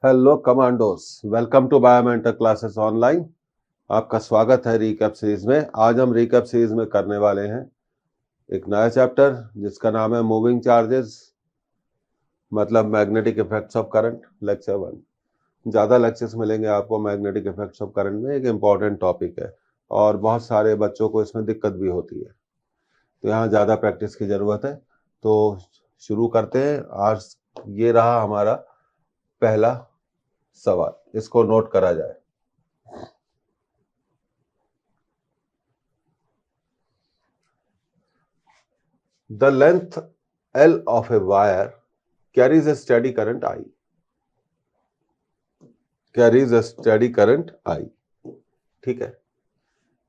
Hello commandos, welcome to Biomentor classes online. आपका स्वागत है रिकैप सीरीज में। आज हम रिकैप सीरीज में करने वाले हैं एक नया चैप्टर जिसका नाम है मूविंग चार्जेस, मतलब magnetic effects of current, lecture 1। ज़्यादा लेक्चर्स मिलेंगे आपको मैग्नेटिक इफेक्ट्स ऑफ करंट में। एक इम्पॉर्टेंट टॉपिक है और बहुत सारे बच्चों को इसमें दिक्कत भी होती है, तो यहाँ ज़्यादा प्रैक्टिस की ज़रूरत है। तो शुरू करते हैं। आज ये रहा हमारा पहला सवाल, इसको नोट करा जाए। The length L of a wire carries a steady current I. Carries a steady current I. ठीक है.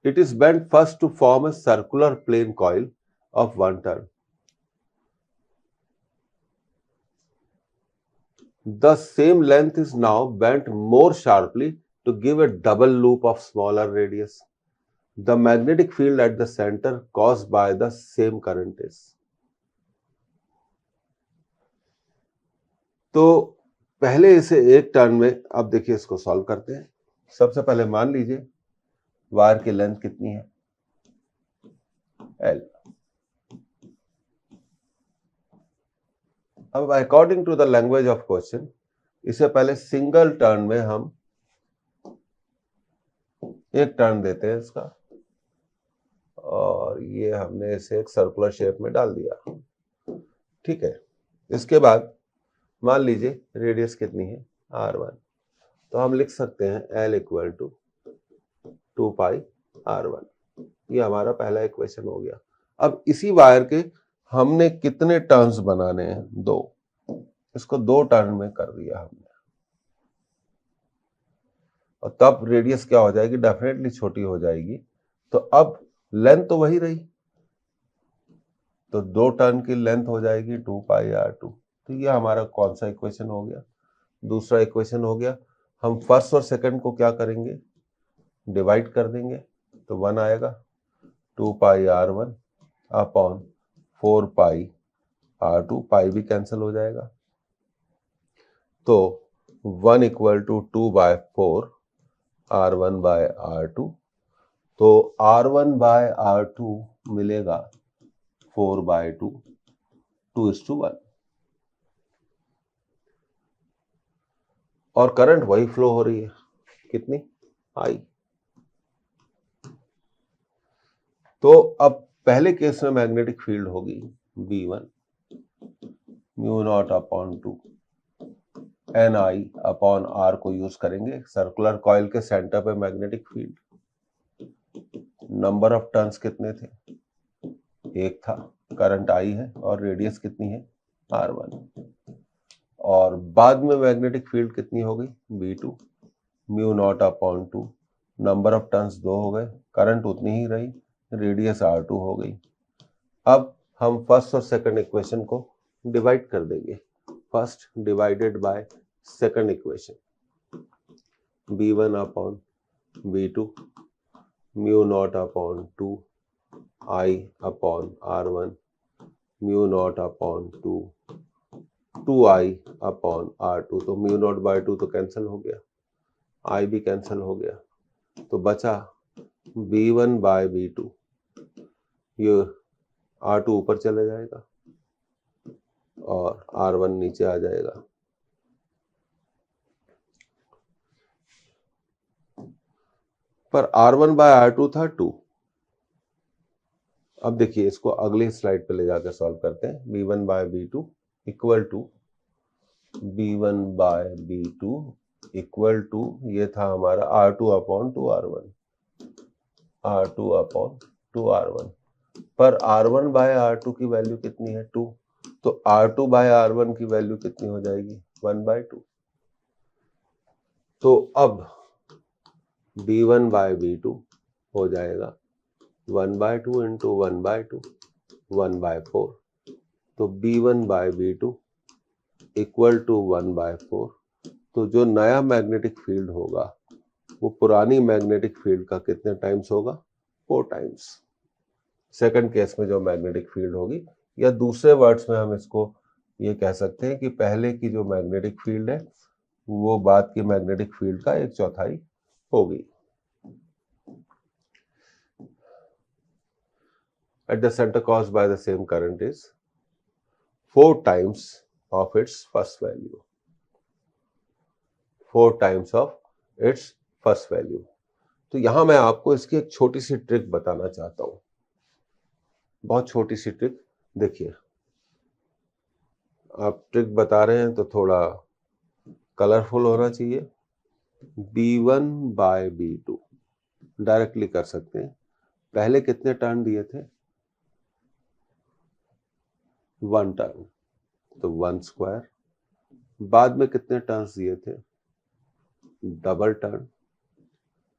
It is bent first to form a circular plane coil of 1 turn. The same length is now bent more sharply to give a double loop of smaller radius. The magnetic field at the center caused by the same current is. तो पहले इसे एक turn में, अब देखिए इसको solve करते हैं। सबसे पहले मान लीजिए वायर की लेंथ कितनी है, L। अब according to the language of question, इसे पहले सिंगल टर्न में हम एक टर्न देते हैं इसका, और ये हमने इसे एक सर्कुलर शेप में डाल दिया। ठीक है। इसके बाद मान लीजिए रेडियस कितनी है, R1। तो हम लिख सकते हैं L equal to 2 pi R1। ये हमारा पहला इक्वेशन हो गया। अब इसी वायर के हमने कितने टर्न्स बनाने हैं, 2। इसको 2 टर्न में कर दिया हमने, और तब रेडियस क्या हो जाएगी, डेफिनेटली छोटी हो जाएगी। तो अब लेंथ तो वही रही, तो 2 टर्न की लेंथ हो जाएगी 2 पाई R2। तो ये हमारा कौन सा इक्वेशन हो गया, दूसरा इक्वेशन हो गया। हम फर्स्ट और सेकंड को क्या करेंगे, डिवाइड कर देंगे, तो 1 आएगा। 2 पाई R1 अपॉन 4 पाई R2, पाई भी कैंसिल हो जाएगा। तो 1 equal to 2 bye 4 R1 bye R2। तो R1 बाय R2 मिलेगा 4 बाय 2, 2:1। और करंट वही फ्लो हो रही है, कितनी, I। तो अब पहले केस में मैग्नेटिक फील्ड होगी V1 mu naught upon 2 NI upon R को यूज करेंगे। सर्कुलर कॉइल के सेंटर पे magnetic field, number of turns कितने थे, एक था, करंट I है, और रेडियस कितनी है, R1। और बाद में मैग्नेटिक फील्ड कितनी हो गई, V2 mu naught upon 2, number of turns 2 हो गए, करंट उतनी ही रही, रेडियस R2 हो गई। अब हम फर्स्ट और सेकंड इक्वेशन को डिवाइड कर देंगे। First divided by second equation, V1 upon V2 mu naught upon 2 I upon R1 mu naught upon 2 2I upon R2। तो म्यू नॉट बाय 2 तो कैंसिल हो गया, I भी कैंसिल हो गया, तो बचा V1 बाय V2। ये R2 ऊपर चले जाएगा और R1 नीचे आ जाएगा। पर R1 बाय R2 था 2। अब देखिए इसको अगली स्लाइड पे ले जाकर सॉल्व करते हैं। V1 by V2 equal to B1 by B2 equal to, ये था हमारा R2 upon 2 R1, R2 upon 2 R1। पर R1 बाय R2 की वैल्यू कितनी है, 2। तो R2 बाय R1 की वैल्यू कितनी हो जाएगी, 1 बाय 2। तो अब B1 बाय B2 हो जाएगा 1 बाय 2 इंटू 1 बाय 2, 1 बाय 4। तो B1 by B2 equal to 1 bye 4। तो जो नया मैग्नेटिक फील्ड होगा वो पुरानी मैग्नेटिक फील्ड का कितने टाइम्स होगा, 4 टाइम्स। सेकंड केस में जो मैग्नेटिक फील्ड होगी, या दूसरे वर्ड्स में हम इसको ये कह सकते हैं कि पहले की जो मैग्नेटिक फील्ड है वो बाद की मैग्नेटिक फील्ड का 1/4 होगी। At the center caused by the same current is 4 times of its first value. 4 times of its first value. तो यहां मैं आपको इसकी एक छोटी सी ट्रिक बताना चाहता हूं, बहुत छोटी सी ट्रिक। देखिए, आप ट्रिक बता रहे हैं तो थोड़ा कलरफुल होना चाहिए। B1 बाय B2 डायरेक्टली कर सकते हैं। पहले कितने टर्न दिए थे? 1 टर्न, तो 1 स्क्वायर। बाद में कितने टर्न्स दिए थे? Double turn,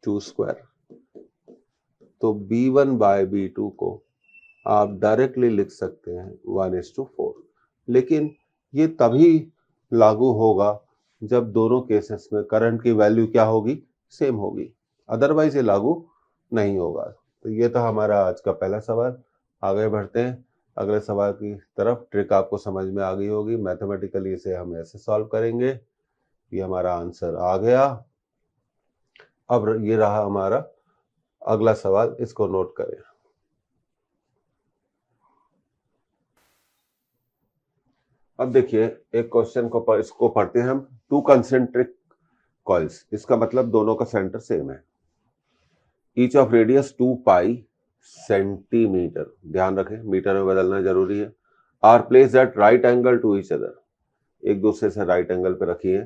2 square. तो B1 बाय B2 को आप डायरेक्टली लिख सकते हैं 1:4। लेकिन ये तभी लागू होगा जब दोनों केसेस में करंट की वैल्यू क्या होगी? सेम होगी, अदरवाइज ये लागू नहीं होगा। तो ये तो हमारा आज का पहला सवाल। आगे बढ़ते हैं अगले सवाल की तरफ। ट्रिक आपको समझ में आ गई होगी। मैथमेटिकली इसे हम ऐसे सॉल्व करेंगे। ये हमारा आंसर आ गया। अब ये रहा हमारा अगला सवाल, इसको नोट करें। अब देखिए, एक क्वेश्चन को इसको पढ़ते हैं हम। 2 कंसेंट्रिक कॉइल्स, इसका मतलब दोनों का सेंटर सेम है। Each of radius 2 pi centimetre, ध्यान रखें मीटर में बदलना जरूरी है। Are place at right angle to each other, एक दूसरे से राइट एंगल पे रखी है।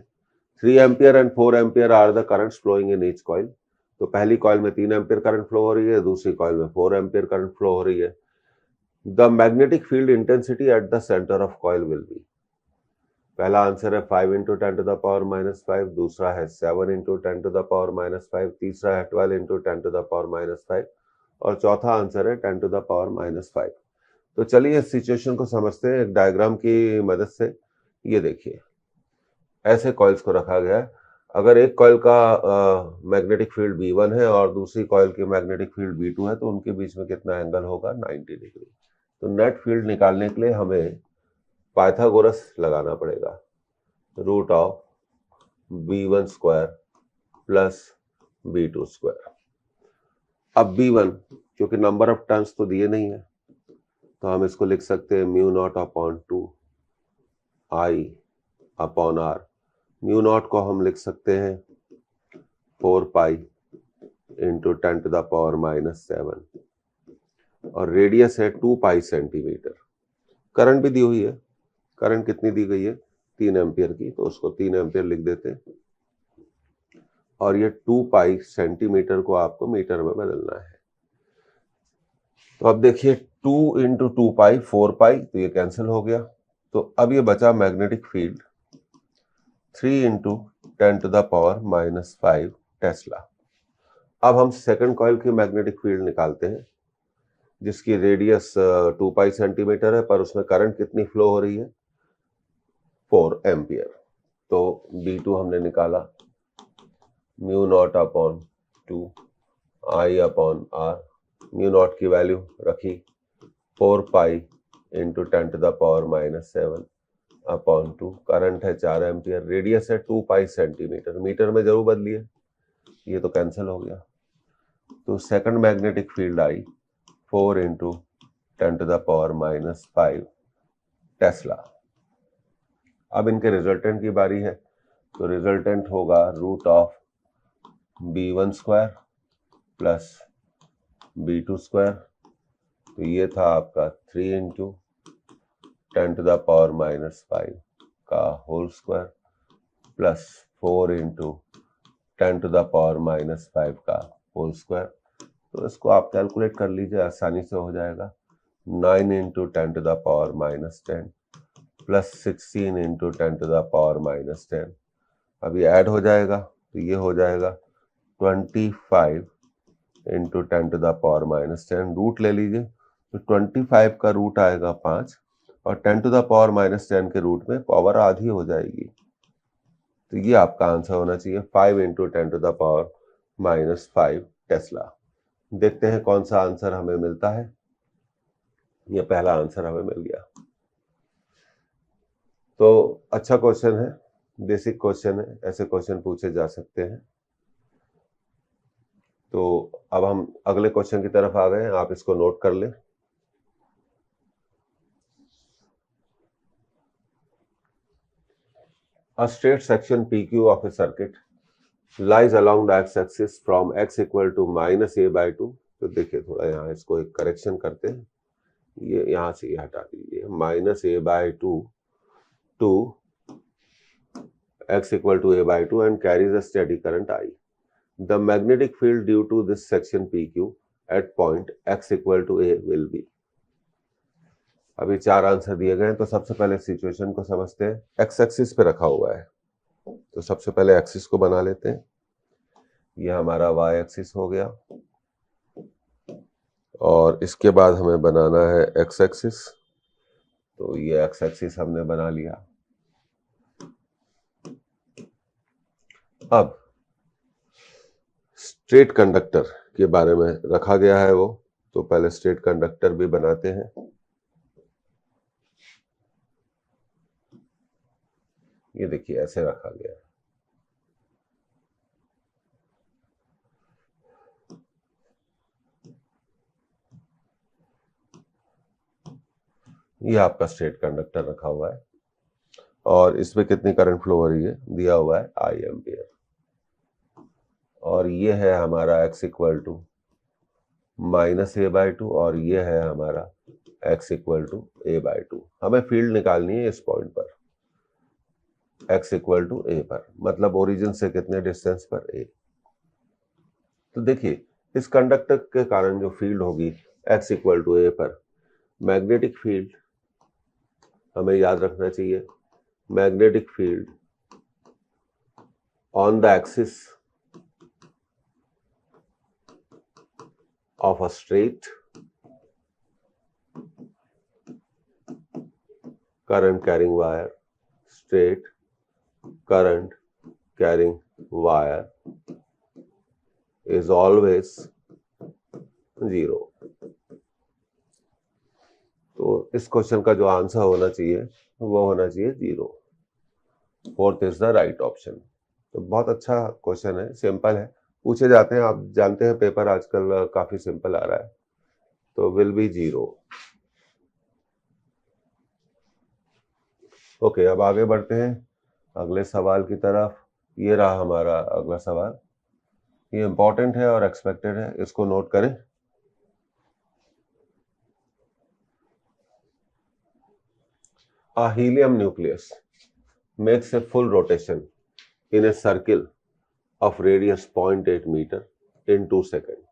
3 ampere and 4 ampere are the currents flowing in each coil. तो पहली कॉइल में 3 एम्पियर करंट फ्लो हो रही है, दूसरी कॉइल में 4 एम्पियर करंट फ्लो हो रही है। The magnetic field intensity at the centre of coil will be. पहला आंसर है 5 × 10⁻⁵, दूसरा है 7 × 10⁻⁵, तीसरा है 12 × 10⁻⁵, और चौथा आंसर है 10⁻⁵। तो चलिए इस सिचुएशन को समझते हैं एक डायग्राम की मदद से। ये देखिए, ऐसे कॉइल्स को रखा गया है। अगर एक कॉइल का मैग्नेटिक फील्ड B1 है और दूसरी कॉइल की मैग्नेटिक फील्ड B2 है, तो उनके बीच में कितना एंगल होगा? 90 डिग्री। तो नेट फील्ड निकालने के लिए हमें पाइथागोरस लगाना पड़ेगा। Root of B1 square plus B2 square. अब B1 क्योंकि नंबर ऑफ टर्न्स तो दिए नहीं है, तो हम इसको लिख सकते हैं μ0/2 I/R। μ0 को हम लिख सकते हैं 4 पाई × 10⁻⁷, और रेडियस है 2 पाई सेंटीमीटर। करंट भी दी हुई है। करंट कितनी दी गई है? 3 एम्पियर की, तो उसको 3 एम्पियर लिख देते हैं। और ये 2 पाई सेंटीमीटर को आपको मीटर में बदलना है। तो अब देखिए, 2 × 2 पाई 4 पाई, तो ये कैंसिल हो गया। तो अब ये बचा मैग्नेटिक फील्ड 3 × 10⁻⁵ टेस्ला। अब हम सेकंड कॉइल की मैग्नेटिक फील्ड निकालते हैं, जिसकी रेडियस 2 पाई सेंटीमीटर है, पर उसमें करंट कितनी फ्लो हो रही है? 4 एम्पियर। तो B2 हमने निकाला μ0/2 I/R। μ0 की वैल्यू रखी 4 पाई × 10⁻⁷/2। करंट है 4 एम्पियर, रेडियस है 2 पाई सेंटीमीटर, मीटर में जरूर बदलिए, ये तो कैंसिल हो गया। तो second magnetic field I 4 × 10⁻⁵ tesla. अब इनके रिजल्टेंट की बारी है। तो रिजल्टेंट होगा root of B1 square plus B2 square. तो ये था आपका 3 × 10⁻⁵ का होल स्क्वायर प्लस 4 × 10⁻⁵ का होल स्क्वायर। तो इसको आप कैलकुलेट कर लीजिए, आसानी से हो जाएगा। 9 × 10⁻⁻10 प्लस 16 × 10⁻⁻10। अब ये ऐड हो जाएगा, तो ये हो जाएगा 25 × 10⁻⁻10। रूट ले लीजिए, तो 25 का रूट आएगा 5, और 10⁻⁻10 के रूट में पावर आधी हो जाएगी। तो ये आपका आंसर होना चाहिए 5 × 10⁻⁵ टेस्ला। देखते हैं कौन सा आंसर हमें मिलता है। ये पहला आंसर हमें मिल गया। तो अच्छा क्वेश्चन है, बेसिक क्वेश्चन है, ऐसे क्वेश्चन पूछे जा सकते हैं। तो अब हम अगले क्वेश्चन की तरफ आ गए हैं, आप इसको नोट कर लें। A straight section PQ of a circuit lies along the x-axis from x equal to minus a by 2। तो देखिए थोड़ा यहाँ इसको एक करेक्शन करते हैं, ये यहाँ से ये हटा दीजिए, minus a by 2 to x equal to a by 2 and carries a steady current I. The magnetic field due to this section PQ at point x equal to a will be। अभी 4 answer दिए गए हैं, तो सबसे पहले situation को समझते हैं। एक्स एक्सिस पे रखा हुआ है, तो सबसे पहले एक्सिस को बना लेते हैं। ये हमारा वाई एक्सिस हो गया, और इसके बाद हमें बनाना है एक्स एक्सिस। तो ये एक्स एक्सिस हमने बना लिया। अब स्ट्रेट कंडक्टर के बारे में रखा गया है वो, तो पहले स्ट्रेट कंडक्टर भी बनाते हैं। ये देखिए ऐसे रखा गया है। ये आपका स्ट्रेट कंडक्टर रखा हुआ है, और इसमें कितनी करंट फ्लो हो रही है, दिया हुआ है आई एम्पियर। और ये है हमारा x equal to minus A by 2, और ये है हमारा x equal to A by 2। हमें फील्ड निकालनी है इस पॉइंट पर, x इक्वल टू ए पर, मतलब ओरिजिन से कितने डिस्टेंस पर, a। तो देखिए इस कंडक्टर के कारण जो फील्ड होगी x इक्वल टू ए पर, मैग्नेटिक फील्ड हमें याद रखना चाहिए, magnetic field on the axis of a straight current carrying wire, straight current carrying wire is always 0। तो इस क्वेश्चन का जो आंसर होना चाहिए वो होना चाहिए 0। Fourth is the right option. तो बहुत अच्छा क्वेश्चन है, सिंपल है, पूछे जाते हैं, आप जानते हैं पेपर आजकल काफी सिंपल आ रहा है। तो विल बी 0। ओके, अब आगे बढ़ते हैं अगले सवाल की तरफ। ये रहा हमारा अगला सवाल, ये इंपॉर्टेंट है और एक्सपेक्टेड है, इसको नोट करें। A helium nucleus makes a full rotation in a circle of radius 0.8 meter in 2 seconds.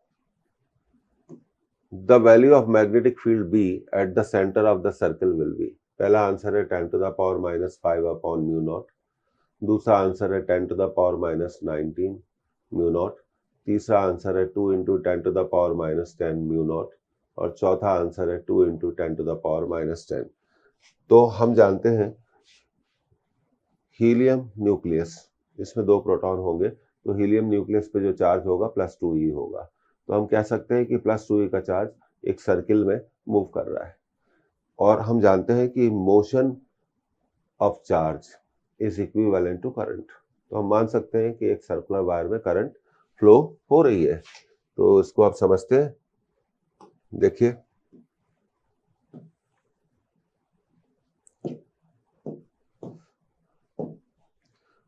The value of magnetic field B at the center of the circle will be। पहला answer है 10 to the power minus 5 upon mu naught, दूसरा answer है 10 to the power minus 19 mu naught, तीसरा answer है 2 into 10 to the power minus 10 mu naught, और चौथा answer है 2 into 10 to the power minus 10। तो हम जानते हैं हीलियम न्यूक्लियस, इसमें 2 प्रोटॉन होंगे, तो हीलियम न्यूक्लियस पे जो चार्ज होगा +2e होगा। तो हम कह सकते हैं कि +2e का चार्ज एक सर्किल में मूव कर रहा है, और हम जानते हैं कि motion of charge is equivalent to current. तो हम मान सकते हैं कि एक सर्कुलर वायर में करंट फ्लो हो रही है। तो इसको आप समझते हैं, देखिए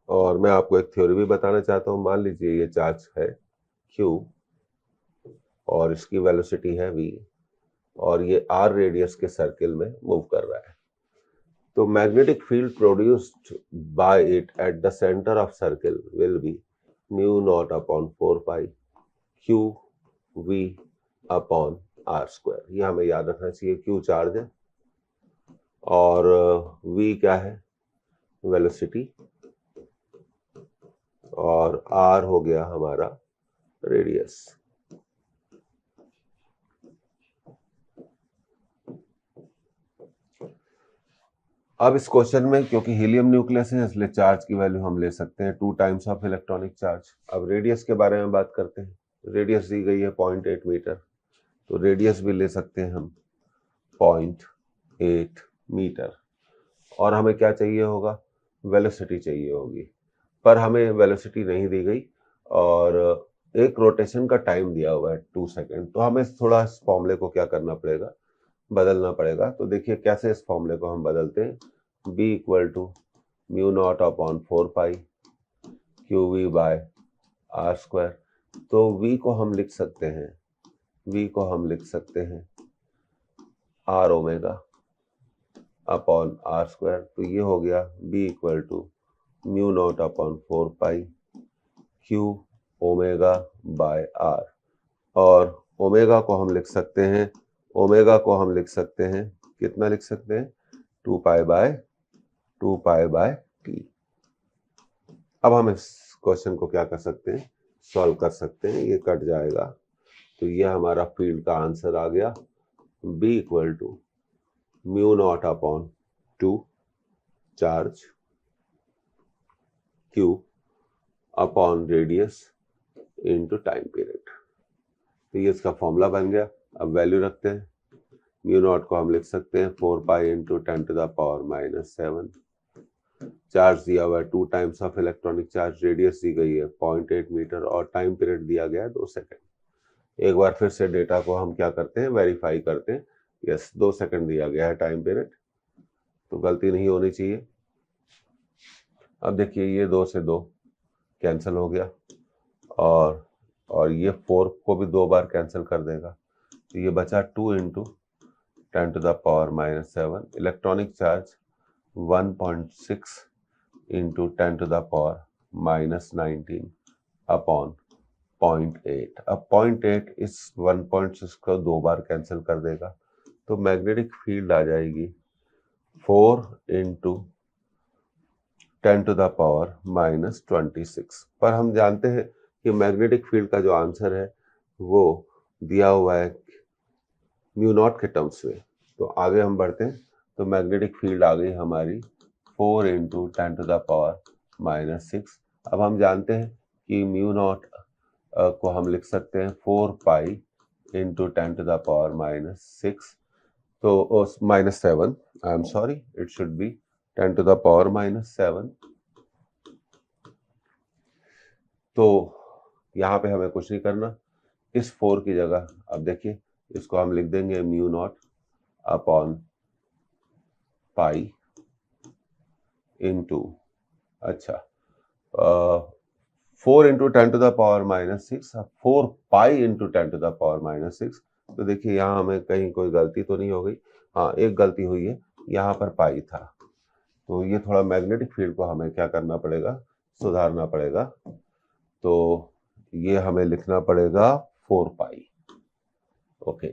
और मैं आपको एक थ्योरी भी बताना चाहता हूं। मान लीजिए ये चार्ज है Q और इसकी वेलोसिटी है V, और ये R रेडियस के सर्किल में मूव कर रहा है। तो magnetic field produced by it at the centre of circle will be mu naught upon 4 pi Q V upon R square. ये हमें याद रखना चाहिए। Q चार्ज है और V क्या है, वेलोसिटी, और R हो गया हमारा रेडियस। अब इस क्वेश्चन में क्योंकि हीलियम न्यूक्लियस है, इसलिए चार्ज की वैल्यू हम ले सकते हैं 2 टाइम्स ऑफ इलेक्ट्रॉनिक चार्ज। अब रेडियस के बारे में बात करते हैं। रेडियस दी गई है 0.8 मीटर, तो रेडियस भी ले सकते हैं हम 0.8 मीटर। और हमें क्या चाहिए होगा, वेलोसिटी चाहिए होगी, पर हमें वेलोसिटी नहीं दी गई और एक रोटेशन का टाइम दिया हुआ है 2 सेकंड। तो हमें थोड़ा इस फॉर्मूले को क्या करना पड़ेगा, बदलना पड़ेगा। तो देखिए कैसे इस फॉर्मूले को हम बदलते हैं, b equal to mu naught upon 4 pi Q V by R square. तो v को हम लिख सकते हैं R omega upon R square. तो ये हो गया b equal to mu naught upon 4 pi Q omega by R, और ओमेगा को हम लिख सकते हैं, कितना लिख सकते हैं, 2 पाई बाय टी। अब हम इस क्वेश्चन को क्या कर सकते हैं, सॉल्व कर सकते हैं, ये कट जाएगा। तो ये हमारा फील्ड का आंसर आ गया, b equal to mu naught upon 2 charge q upon radius into time period. तो ये इसका फॉर्मूला बन गया। अब वैल्यू रखते हैं, म्यू नॉट को हम लिख सकते हैं 4 pi into 10 to the power -7। Charge दिया हुआ है 2 times of electronic charge, radius दी गई है 0.8 मीटर और टाइम पीरियड दिया गया है 2 सेकंड। एक बार फिर से डेटा को हम क्या करते हैं, वेरीफाई करते हैं। यस, 2 सेकंड दिया गया है टाइम पीरियड, तो गलती नहीं होनी चाहिए। अब देखिए ये 2 से 2 कैंसिल हो गया और ये 4 को भी 2 बार कैंसिल कर देगा। तो ये बचा 2 into 10 to the power -7। Electronic charge 1.6 into 10 to the power -19 upon 0.8। अब 0.8 इस 1.6 को 2 बार कैंसिल कर देगा, तो मैग्नेटिक फील्ड आ जाएगी 4 इंटू 10 टू द पावर -26। पर हम जानते हैं कि मैग्नेटिक फील्ड का जो आंसर है वो दिया हुआ है म्यू नॉट के टर्म्स में। तो आगे हम बढ़ते हैं। तो मैग्नेटिक फील्ड आ गई हमारी 4 इंटू 10 टू द पावर -6। अब हम जानते हैं कि म्यू नॉट को हम लिख सकते हैं 4 pi into 10 to the power -6, तो -7, I am sorry, it should be 10 to the power -7। तो यहाँ पे हमें कुछ नहीं करना, इस 4 की जगह अब देखिए इसको हम लिख देंगे mu naught upon pi into, अच्छा 4 into 10 to the power -6, 4 pi into 10 to the power -6। तो देखिए यहाँ हमें कहीं कोई गलती तो नहीं हो गई, हाँ एक गलती हुई है, यहाँ पर पाई था। तो ये थोड़ा मैग्नेटिक फील्ड को हमें क्या करना पड़ेगा, सुधारना पड़ेगा। तो ये हमें लिखना पड़ेगा 4 पाई। ओके,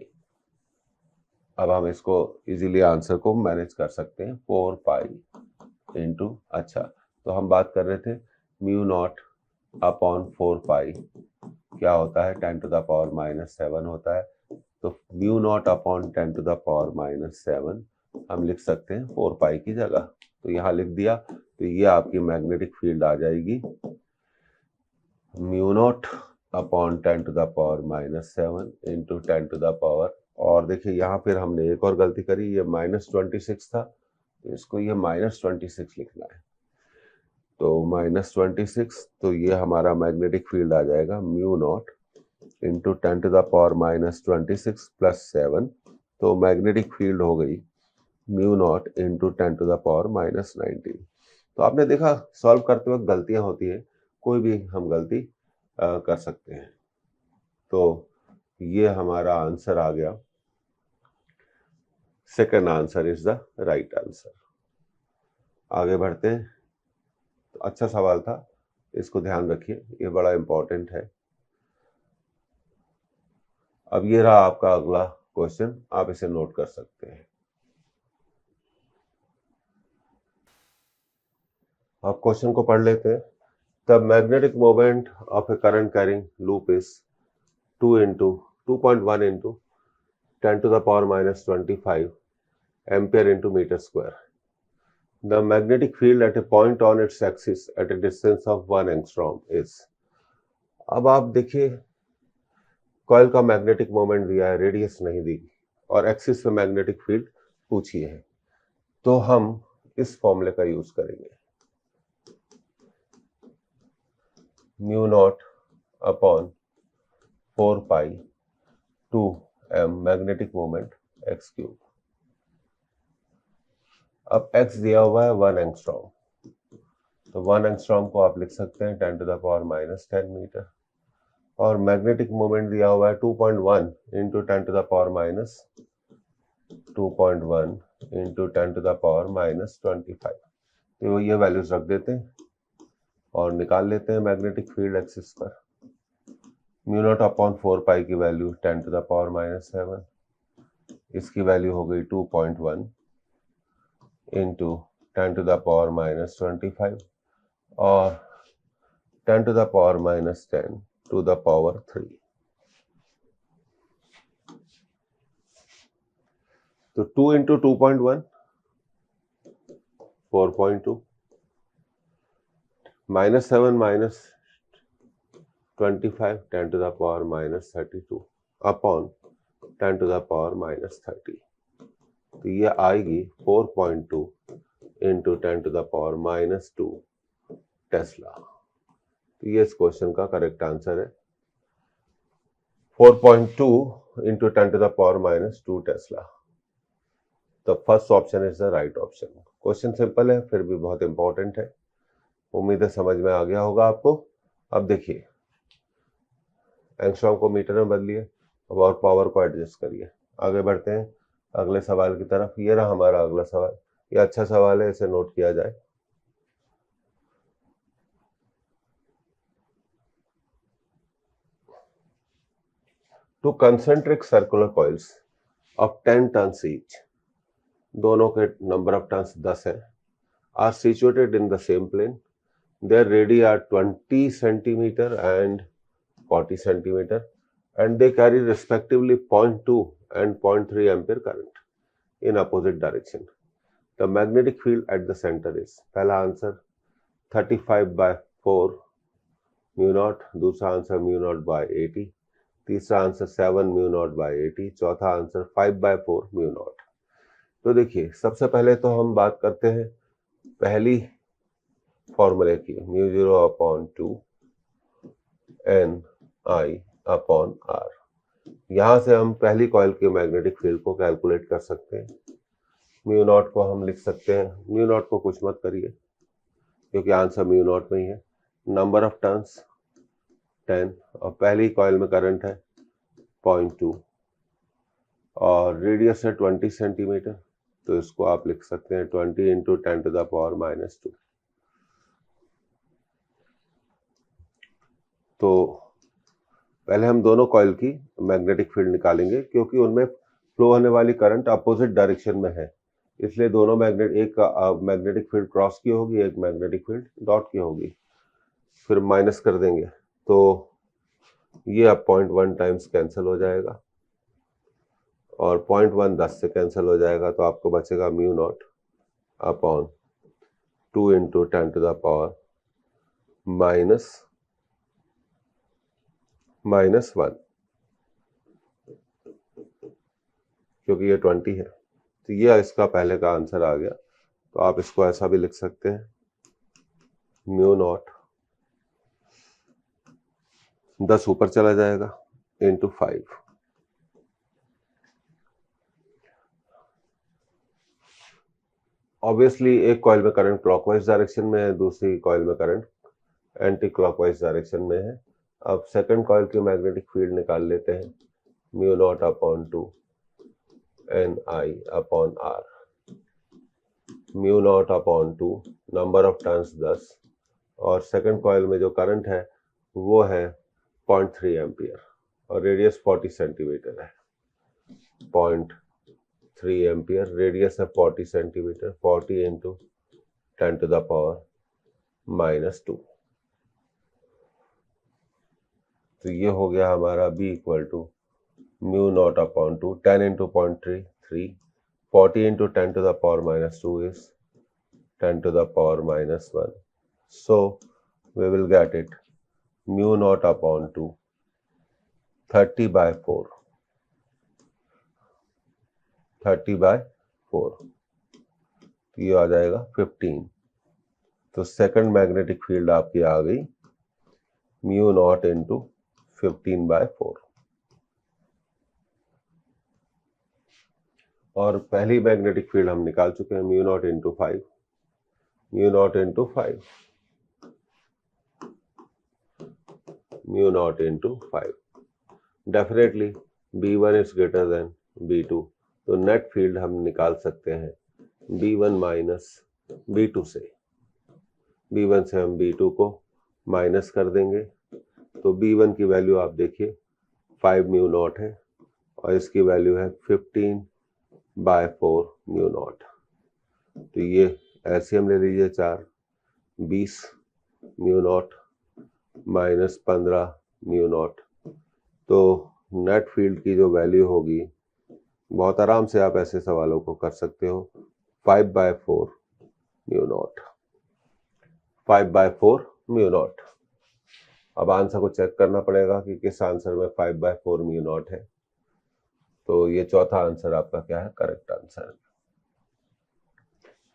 अब हम इसको इजीली आंसर को मैनेज कर सकते हैं, 4 पाई इंटू, अच्छा तो हम बात कर रहे थे म्यू नॉट अपॉन 4 पाई क्या होता है, 10 टू द पावर -7 होता है। तो mu naught upon 10 to the power -7 हम लिख सकते हैं 4 पाई की जगह। तो यहाँ लिख दिया। तो ये आपकी मैग्नेटिक फील्ड आ जाएगी mu naught upon 10 to the power -7 इंटू 10 टू द पावर, और देखिए यहाँ फिर हमने एक और गलती करी, ये -26 था, तो इसको ये -26 लिखना है। तो -26, तो ये हमारा मैग्नेटिक फील्ड आ जाएगा mu naught into 10 to the power -26 plus 7। तो मैग्नेटिक फील्ड हो गई mu naught into 10 to the power -19। तो आपने देखा सॉल्व करते वक्त गलतियां होती है, कोई भी हम गलती कर सकते हैं। तो ये हमारा आंसर आ गया, second answer is the right answer. आगे बढ़ते हैं। तो अच्छा सवाल था, इसको ध्यान रखिए, ये बड़ा इंपॉर्टेंट है। अब ये रहा आपका अगला क्वेश्चन, आप इसे नोट कर सकते हैं। आप क्वेश्चन को पढ़ लेते हैं। The magnetic moment of A current carrying loop is 2.1 into 10 to the power -25 ampere into meter square. The magnetic field at a point on its axis at a distance of 1 angstrom is. अब आप देखिए coil का magnetic moment दिया है, radius नहीं दी, और axis पे magnetic field पूछी है। तो हम इस फॉर्मूले का यूज करेंगे। म्यू नॉट अपॉन 4 पाई 2 m magnetic moment x cube. अब x दिया हुआ है 1 एंगस्ट्रॉम, तो 1 एंगस्ट्रॉम को आप लिख सकते हैं 10 to the power minus 10 metre, और मैग्नेटिक मोमेंट दिया हुआ है 2.1 into 10 to the power minus 2.1 into 10 to the power minus 25। तो ये वैल्यूज रख देते हैं और निकाल लेते हैं मैग्नेटिक फील्ड एक्सिस पर। म्यू नॉट अपॉन 4 पाई की value 10 to the power minus 7, इसकी वैल्यू हो गई 2.1 into 10 to the power minus 25 और 10 to the power minus 10 to the power 3। तो 2 into 2.1 4.2 minus 7 minus 25 10 to the power minus 32 upon 10 to the power minus 30। तो ये आएगी 4.2 into 10 to the power minus 2 tesla. तो ये इस क्वेश्चन का correct answer है, 4.2 into 10 to the power minus 2 tesla. तो first option is the right option. Question simple है, फिर भी बहुत इंपॉर्टेंट है। उम्मीद है समझ में आ गया होगा आपको। अब देखिए, एंगस्ट्रॉम को मीटर में बदलिए और पावर को एडजस्ट करिए। आगे बढ़ते हैं अगले सवाल की तरफ। ये रहा हमारा अगला सवाल। ये अच्छा सवाल है, इसे नोट किया जाए। Two concentric circular coils of 10 turns each, दोनों के नंबर ऑफ टर्न्स 10 है, are situated in the same plane, their radii are 20 centimeter and 40 centimeter and they carry respectively 0.2 and 0.3 ampere current in opposite direction. The magnetic field at the center is, पहला answer 35 by 4 mu naught, दूसरा answer mu naught by 80, तीसरा answer 7 mu naught by 80, चौथा answer 5 by 4 mu naught. तो देखिए, सबसे पहले तो हम बात करते हैं पहली फॉर्मूले की, mu 0 upon 2 N I upon R. यहां से हम पहली कॉइल के मैग्नेटिक फील्ड को कैलकुलेट कर सकते हैं। म्यू नॉट को हम लिख सकते हैं, म्यू नॉट को कुछ मत करिए क्योंकि आंसर म्यू नॉट में ही है। नंबर ऑफ टर्न्स 10 और पहली कॉइल में करंट है 0.2 और रेडियस है 20 सेंटीमीटर, तो इसको आप लिख सकते हैं 20 into 10 to the power minus 2। तो पहले हम दोनों कॉइल की मैग्नेटिक फील्ड निकालेंगे क्योंकि उनमें फ्लो होने वाली करंट अपोजिट डायरेक्शन में है, इसलिए दोनों एक मैग्नेटिक फील्ड क्रॉस की होगी, एक मैग्नेटिक फील्ड डॉट की होगी। फिर माइनस कर देंगे तो ये अब 0.1 टाइम्स कैंसिल हो जाएगा और 0.1 10 से कैंसिल हो जाएगा, तो आपको बचेगा mu naught upon 2 into 10 to the power minus 1, क्योंकि ये 20 है। तो ये इसका पहले का आंसर आ गया। तो आप इसको ऐसा भी लिख सकते हैं, म्यू नॉट 10 ऊपर चला जाएगा इंटू 5। ऑब्वियसली एक कॉइल में करंट क्लॉकवाइज डायरेक्शन में है, दूसरी कॉइल में करंट एंटी क्लॉकवाइज डायरेक्शन में है। अब सेकंड कॉइल की मैग्नेटिक फील्ड निकाल लेते हैं, mu naught upon 2 N I upon R. Mu naught upon 2, number of turns 10 और सेकंड कॉइल में जो करंट है वो है 0.3 एम्पियर और रेडियस 40 सेंटीमीटर है। 0.3 एम्पियर, रेडियस है 40 centimetre, 40 into 10 to the power minus 2। तो ये हो गया हमारा B equal to mu naught upon 2, 10 into 0.3 3, 40 into 10 to the power minus 2 is 10 to the power minus 1. So we will get it mu naught upon 2, 30 by 4, 30 by 4, तो ये आ जाएगा 15। तो second magnetic field आपकी आ गई म्यू नॉट इंटू 15/4। और पहली magnetic field हम निकाल चुके हैं, mu naught into 5, mu naught into 5, mu naught into 5। Definitely B1 is greater than B2, तो नेट फील्ड हम निकाल सकते हैं B1 माइनस B2 से। B1 से हम B2 को माइनस कर देंगे, तो B1 की वैल्यू आप देखिए 5 म्यू नॉट है और इसकी वैल्यू है 15/4 म्यू नॉट। तो ये एलसीएम ले लीजिए 4, 20 mu naught minus 15 mu naught. तो नेट फील्ड की जो वैल्यू होगी, बहुत आराम से आप ऐसे सवालों को कर सकते हो, 5/4 म्यू नॉट, 5/4 म्यू नॉट। अब आंसर को चेक करना पड़ेगा कि किस आंसर में 5/4 म्यू नॉट है। तो ये चौथा आंसर आपका क्या है, करेक्ट आंसर है।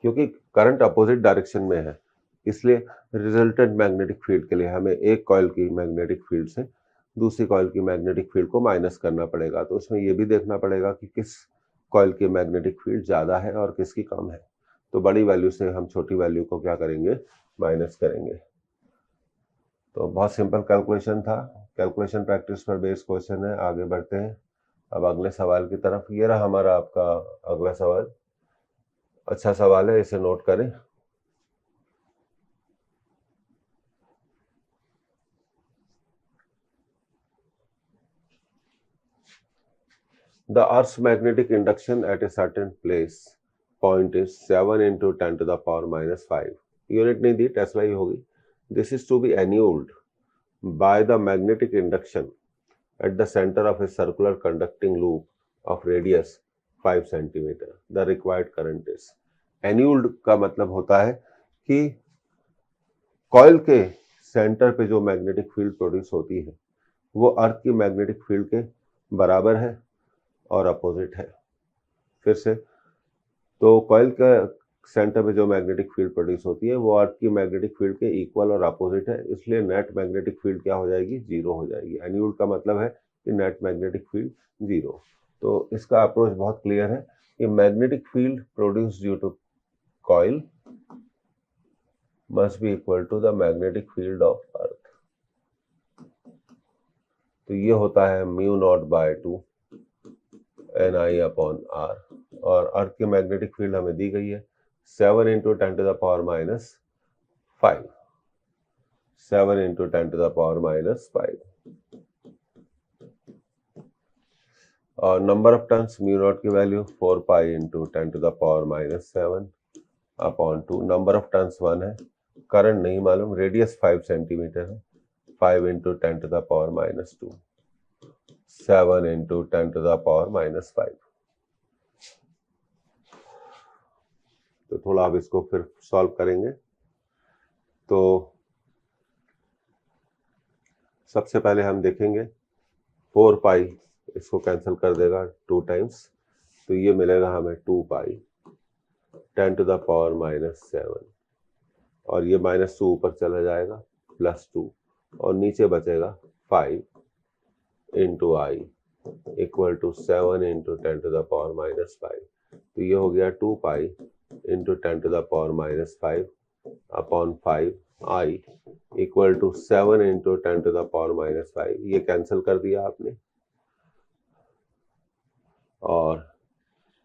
क्योंकि करंट अपोजिट डायरेक्शन में है, इसलिए रिजल्टेंट मैग्नेटिक फील्ड के लिए हमें एक कॉइल की मैग्नेटिक फील्ड से दूसरी कॉइल की मैग्नेटिक फील्ड को माइनस करना पड़ेगा। तो उसमें ये भी देखना पड़ेगा कि किस कॉइल की मैग्नेटिक फील्ड ज्यादा है और किसकी कम है। तो बड़ी वैल्यू से हम छोटी वैल्यू को क्या करेंगे, माइनस करेंगे। तो बहुत सिंपल कैलकुलेशन था, कैलकुलेशन प्रैक्टिस पर बेस्ड क्वेश्चन है। आगे बढ़ते हैं अब अगले सवाल की तरफ। ये रहा हमारा आपका अगला सवाल। अच्छा सवाल है, इसे नोट करें। The Earth's magnetic induction at a certain place point is 7 into 10 to the power minus 5. Unit नहीं दी, टेस्ला ही होगी। This is to be annulled by the magnetic induction at the center of a circular conducting loop of radius 5 centimeter. The required current is. Annulled का मतलब होता है कि coil के centre पे जो मैग्नेटिक फील्ड प्रोड्यूस होती है वो अर्थ की मैग्नेटिक फील्ड के बराबर है और अपोजिट है। फिर से, तो कॉइल का सेंटर में जो मैग्नेटिक फील्ड प्रोड्यूस होती है वो अर्थ की मैग्नेटिक फील्ड के इक्वल और अपोजिट है, इसलिए नेट मैग्नेटिक फील्ड क्या हो जाएगी, जीरो हो जाएगी। एन्यूल्ड का मतलब है कि नेट मैग्नेटिक फील्ड जीरो। तो इसका अप्रोच बहुत क्लियर है कि magnetic field produce due to coil must be equal to the magnetic field of earth. तो ये होता है म्यू नॉट बाय 2 Ni/r, और अर्थ की मैग्नेटिक फील्ड हमें दी गई है 7 into 10 to the power minus 5, 7 into 10 to the power minus 5। और number of turns mu naught की value 4 pi into 10 to the power minus 7 upon 2। Number of turns 1 है, current नहीं मालूम, रेडियस 5 सेंटीमीटर है, 5 into 10 to the power minus 2, 7 into 10 to the power minus 5। तो थोड़ा अब इसको फिर सॉल्व करेंगे। तो सबसे पहले हम देखेंगे 4 पाई, इसको कैंसिल कर देगा 2 टाइम्स, तो ये मिलेगा हमें 2 पाई 10 to the power minus 7, और ये -2 ऊपर चला जाएगा, +2, और नीचे बचेगा 5 into I equal to 7 into 10 to the power minus 5। तो ये हो गया 2 pi into 10 to the power minus 5 upon 5 I equal to 7 into 10 to the power minus 5। ये कैंसिल कर दिया आपने, और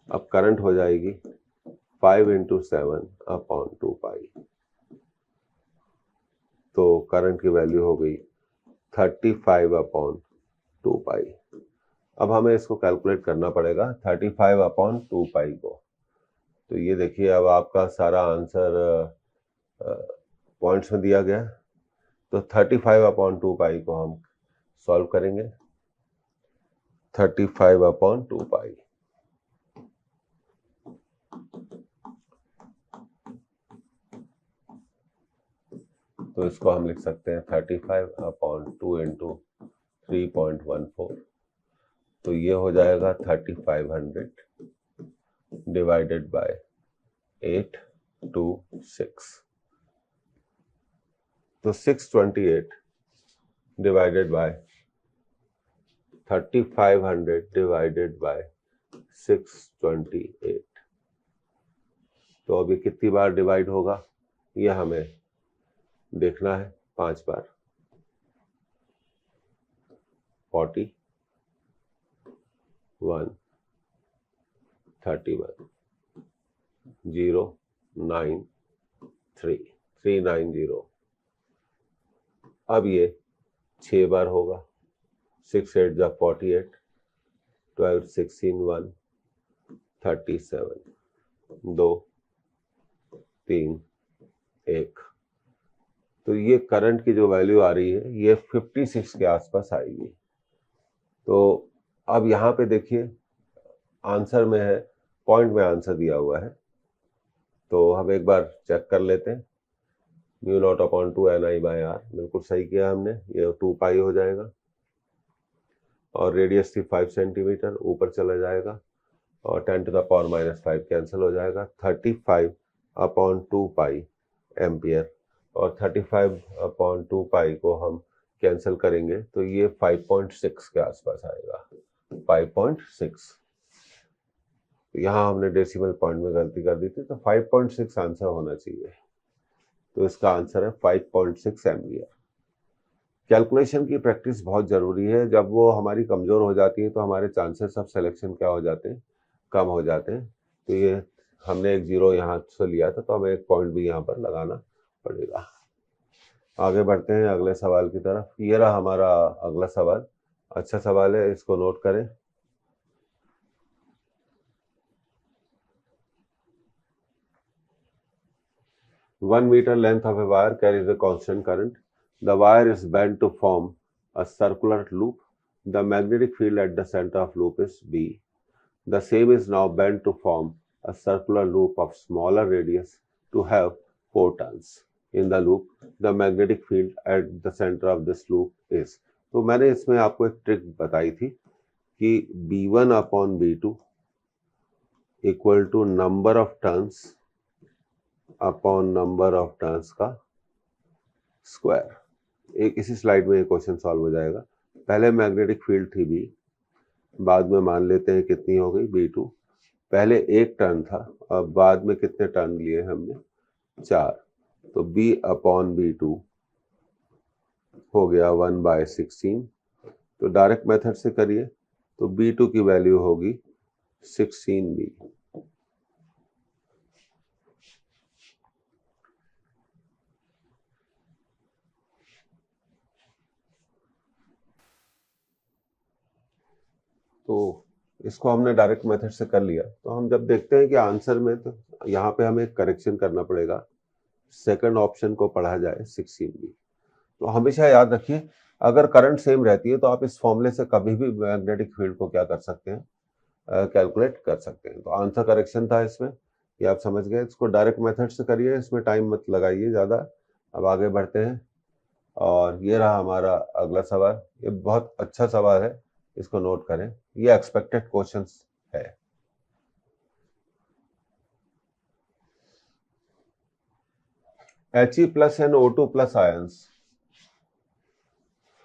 अब करंट हो जाएगी 5 into 7 अपॉन 2 पाई। तो करंट की वैल्यू हो गई 35 अपॉन 2 पाई। अब हमें इसको कैलकुलेट करना पड़ेगा 35 अपॉन 2 पाई को। तो ये देखिए, अब आपका सारा आंसर पॉइंट्स में दिया गया। तो 35 अपॉन 2 पाई को हम सॉल्व करेंगे। 35 अपॉन 2 पाई, तो इसको हम लिख सकते हैं 35 अपॉन 2 इंटू 3.14। तो ये हो जाएगा 3500 डिवाइडेड बाय 8 to 6। तो 628 डिवाइडेड बाय 3500 डिवाइडेड बाय 628। तो अभी कितनी बार डिवाइड होगा ये हमें देखना है। 5 बार। 40 1 31 0 9 3 390। अब ये 6 बार होगा। 6 8 जा 48 12 16 1 37 2 3 1। तो ये करंट की जो वैल्यू आ रही है ये 56 के आसपास आएगी। तो अब यहाँ पे देखिए आंसर में है, पॉइंट में आंसर दिया हुआ है, तो हम एक बार चेक कर लेते हैं। μ0/2 NI/r, बिल्कुल सही किया हमने। ये 2 पाई हो जाएगा और रेडियस थी 5 सेंटीमीटर, ऊपर चला जाएगा और 10⁻⁻5 कैंसिल हो जाएगा। 35/2 पाई एम्पियर और 35/2 पाई को हम कैंसिल करेंगे तो ये 5.6 के आसपास आएगा। 5.6। यहाँ हमने डेसिमल पॉइंट में गलती कर दी थी, तो 5.6 आंसर होना चाहिए। तो इसका आंसर है 5.6 एम्पियर। कैलकुलेशन की प्रैक्टिस बहुत ज़रूरी है। जब वो हमारी कमज़ोर हो जाती है तो हमारे चांसेस ऑफ सिलेक्शन क्या हो जाते हैं, कम हो जाते हैं। तो ये हमने एक 0 यहाँ से लिया था, तो हमें एक पॉइंट भी यहाँ पर लगाना पड़ेगा। आगे बढ़ते हैं अगले सवाल की तरफ। ये रहा हमारा अगला सवाल। अच्छा सवाल है, इसको नोट करें। One meter length of a wire carries a constant current. The wire is bent to form a circular loop. The magnetic field at the center of loop is B. The same is now bent to form a circular loop of smaller radius to have 4 turns. In the loop, the magnetic field at the center of this loop is. तो मैंने इसमें आपको एक trick बताई थी कि B1/B2 equal to number of turns upon number of turns का square. एक इसी स्लाइड में ये क्वेश्चन सॉल्व हो जाएगा। पहले मैग्नेटिक फील्ड थी B, बाद में मान लेते हैं कितनी हो गई B2। पहले एक टर्न था, अब बाद में कितने टर्न लिए हमने, 4। तो B/B2 हो गया 1/16। तो डायरेक्ट मेथड से करिए तो B2 की वैल्यू होगी 16B। तो इसको हमने डायरेक्ट मेथड से कर लिया। तो हम जब देखते हैं कि आंसर में, तो यहाँ पे हमें करेक्शन करना पड़ेगा। सेकंड ऑप्शन को पढ़ा जाए 16B। तो हमेशा याद रखिए, अगर करंट सेम रहती है तो आप इस फॉर्मूले से कभी भी मैग्नेटिक फील्ड को क्या कर सकते हैं, कैलकुलेट कर सकते हैं। तो आंसर करेक्शन था इसमें, ये आप समझ गए। इसको डायरेक्ट मेथड से करिए, इसमें टाइम मत लगाइए ज़्यादा। अब आगे बढ़ते हैं और ये रहा हमारा अगला सवाल। ये बहुत अच्छा सवाल है, इसको नोट करें, ये एक्सपेक्टेड क्वेश्चंस है। He+ and O2+ आयंस,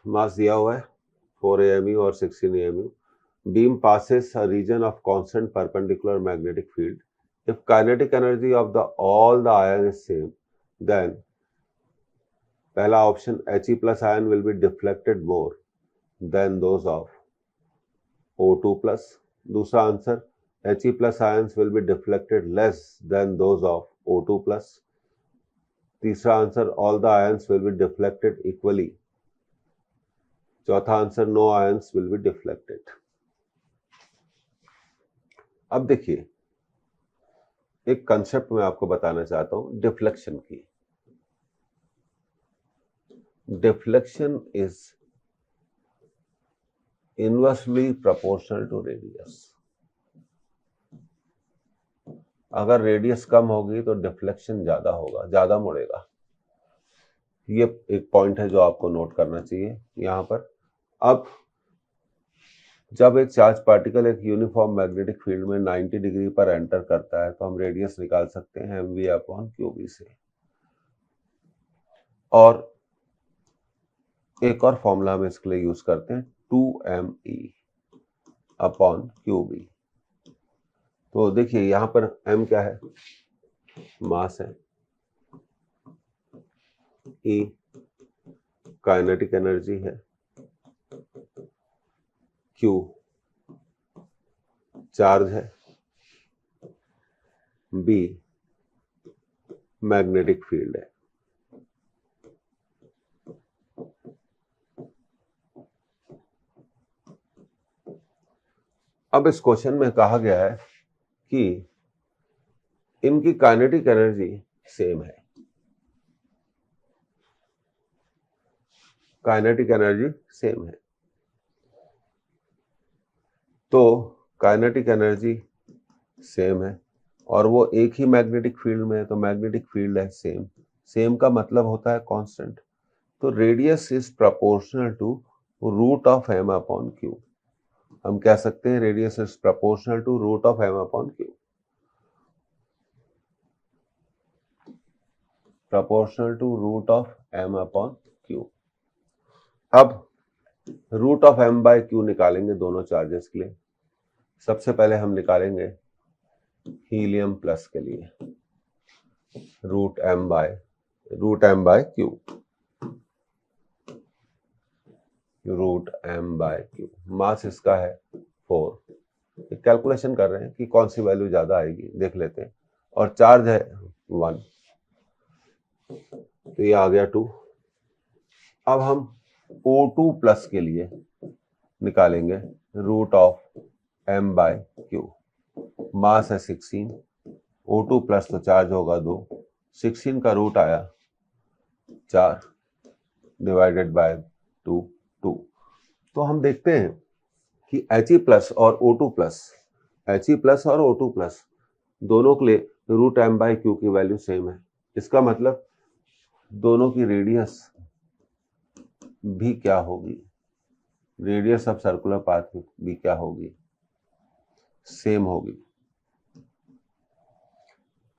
मास दिया हुआ है 4 AMU और 16 AMU। Beam passes a region of constant perpendicular magnetic field. If kinetic energy of all the ion is same, then पहला option He+ ion will be deflected more than those of O2+. दूसरा answer He+ ions will be deflected less than those of O2+. तीसरा answer all the ions will be deflected equally. चौथा answer no ions will be deflected. अब देखिए, एक concept मैं आपको बताना चाहता हूं डिफ्लेक्शन की। Deflection is inversely proportional to radius. अगर रेडियस कम होगी तो डिफ्लेक्शन ज्यादा होगा, ज्यादा मुड़ेगा। ये एक पॉइंट है जो आपको नोट करना चाहिए यहां पर। अब जब एक चार्ज पार्टिकल एक यूनिफॉर्म मैग्नेटिक फील्ड में 90 डिग्री पर एंटर करता है तो हम रेडियस निकाल सकते हैं mv/qb से। और एक और फॉर्मूला हम इसके लिए यूज करते हैं 2me अपॉन क्यूबी। तो देखिए यहां पर m क्या है, मास है, E काइनेटिक एनर्जी है, Q चार्ज है, B मैग्नेटिक फील्ड है। अब इस क्वेश्चन में कहा गया है कि इनकी काइनेटिक एनर्जी सेम है, काइनेटिक एनर्जी सेम है। तो काइनेटिक एनर्जी सेम है और वो एक ही मैग्नेटिक फील्ड में है, तो मैग्नेटिक फील्ड है सेम। सेम का मतलब होता है कांस्टेंट। तो radius is proportional to root of M upon Q. हम कह सकते हैं radius is proportional to root of M upon Q, proportional to root of M upon Q. अब root of M by Q निकालेंगे दोनों charges के लिए। सबसे पहले हम निकालेंगे हीलियम प्लस के लिए root M by Q, root M by Q. Mass इसका है 4। कैलकुलेशन कर रहे हैं कि कौन सी वैल्यू ज्यादा आएगी, देख लेते हैं। और चार्ज है 1, तो ये आ गया 2। अब हम O2 प्लस के लिए निकालेंगे root of m by Q. Mass है 16, O2 प्लस तो चार्ज होगा 2, 16 का रूट आया 4 डिवाइडेड बाय 2। तो हम देखते हैं कि He प्लस और O2 प्लस, He प्लस और O2 प्लस दोनों के लिए रूट एम बाय क्यू की वैल्यू सेम है। इसका मतलब दोनों की रेडियस भी क्या होगी, रेडियस ऑफ सर्कुलर पाथ भी क्या होगी, सेम होगी।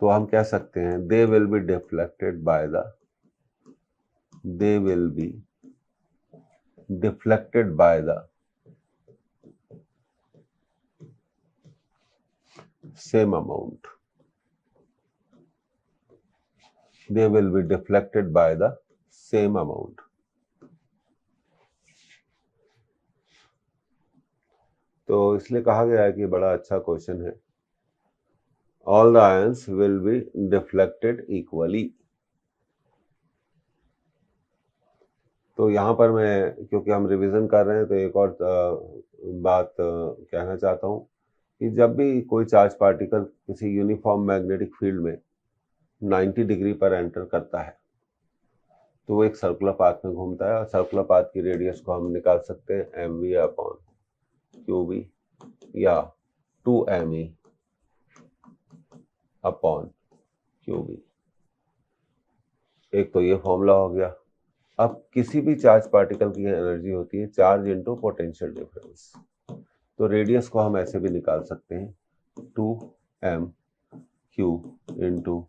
तो हम कह सकते हैं they will be deflected by the, they will be deflected by the same amount, they will be deflected by the same amount. तो इसलिए कहा गया है कि बड़ा अच्छा क्वेश्चन है। All the ions will be deflected equally. तो यहाँ पर मैं, क्योंकि हम रिवीजन कर रहे हैं, तो एक और बात कहना चाहता हूँ कि जब भी कोई चार्ज पार्टिकल किसी यूनिफॉर्म मैग्नेटिक फील्ड में 90 डिग्री पर एंटर करता है तो वो एक सर्कुलर पाथ में घूमता है, और सर्कुलर पाथ की रेडियस को हम निकाल सकते हैं mv अपॉन क्यूबी या 2me अपॉन क्यूबी। एक तो ये फॉर्मूला हो गया। अब किसी भी चार्ज पार्टिकल की एनर्जी होती है चार्ज इनटू पोटेंशियल डिफरेंस। तो रेडियस को हम ऐसे भी निकाल सकते हैं 2m Q into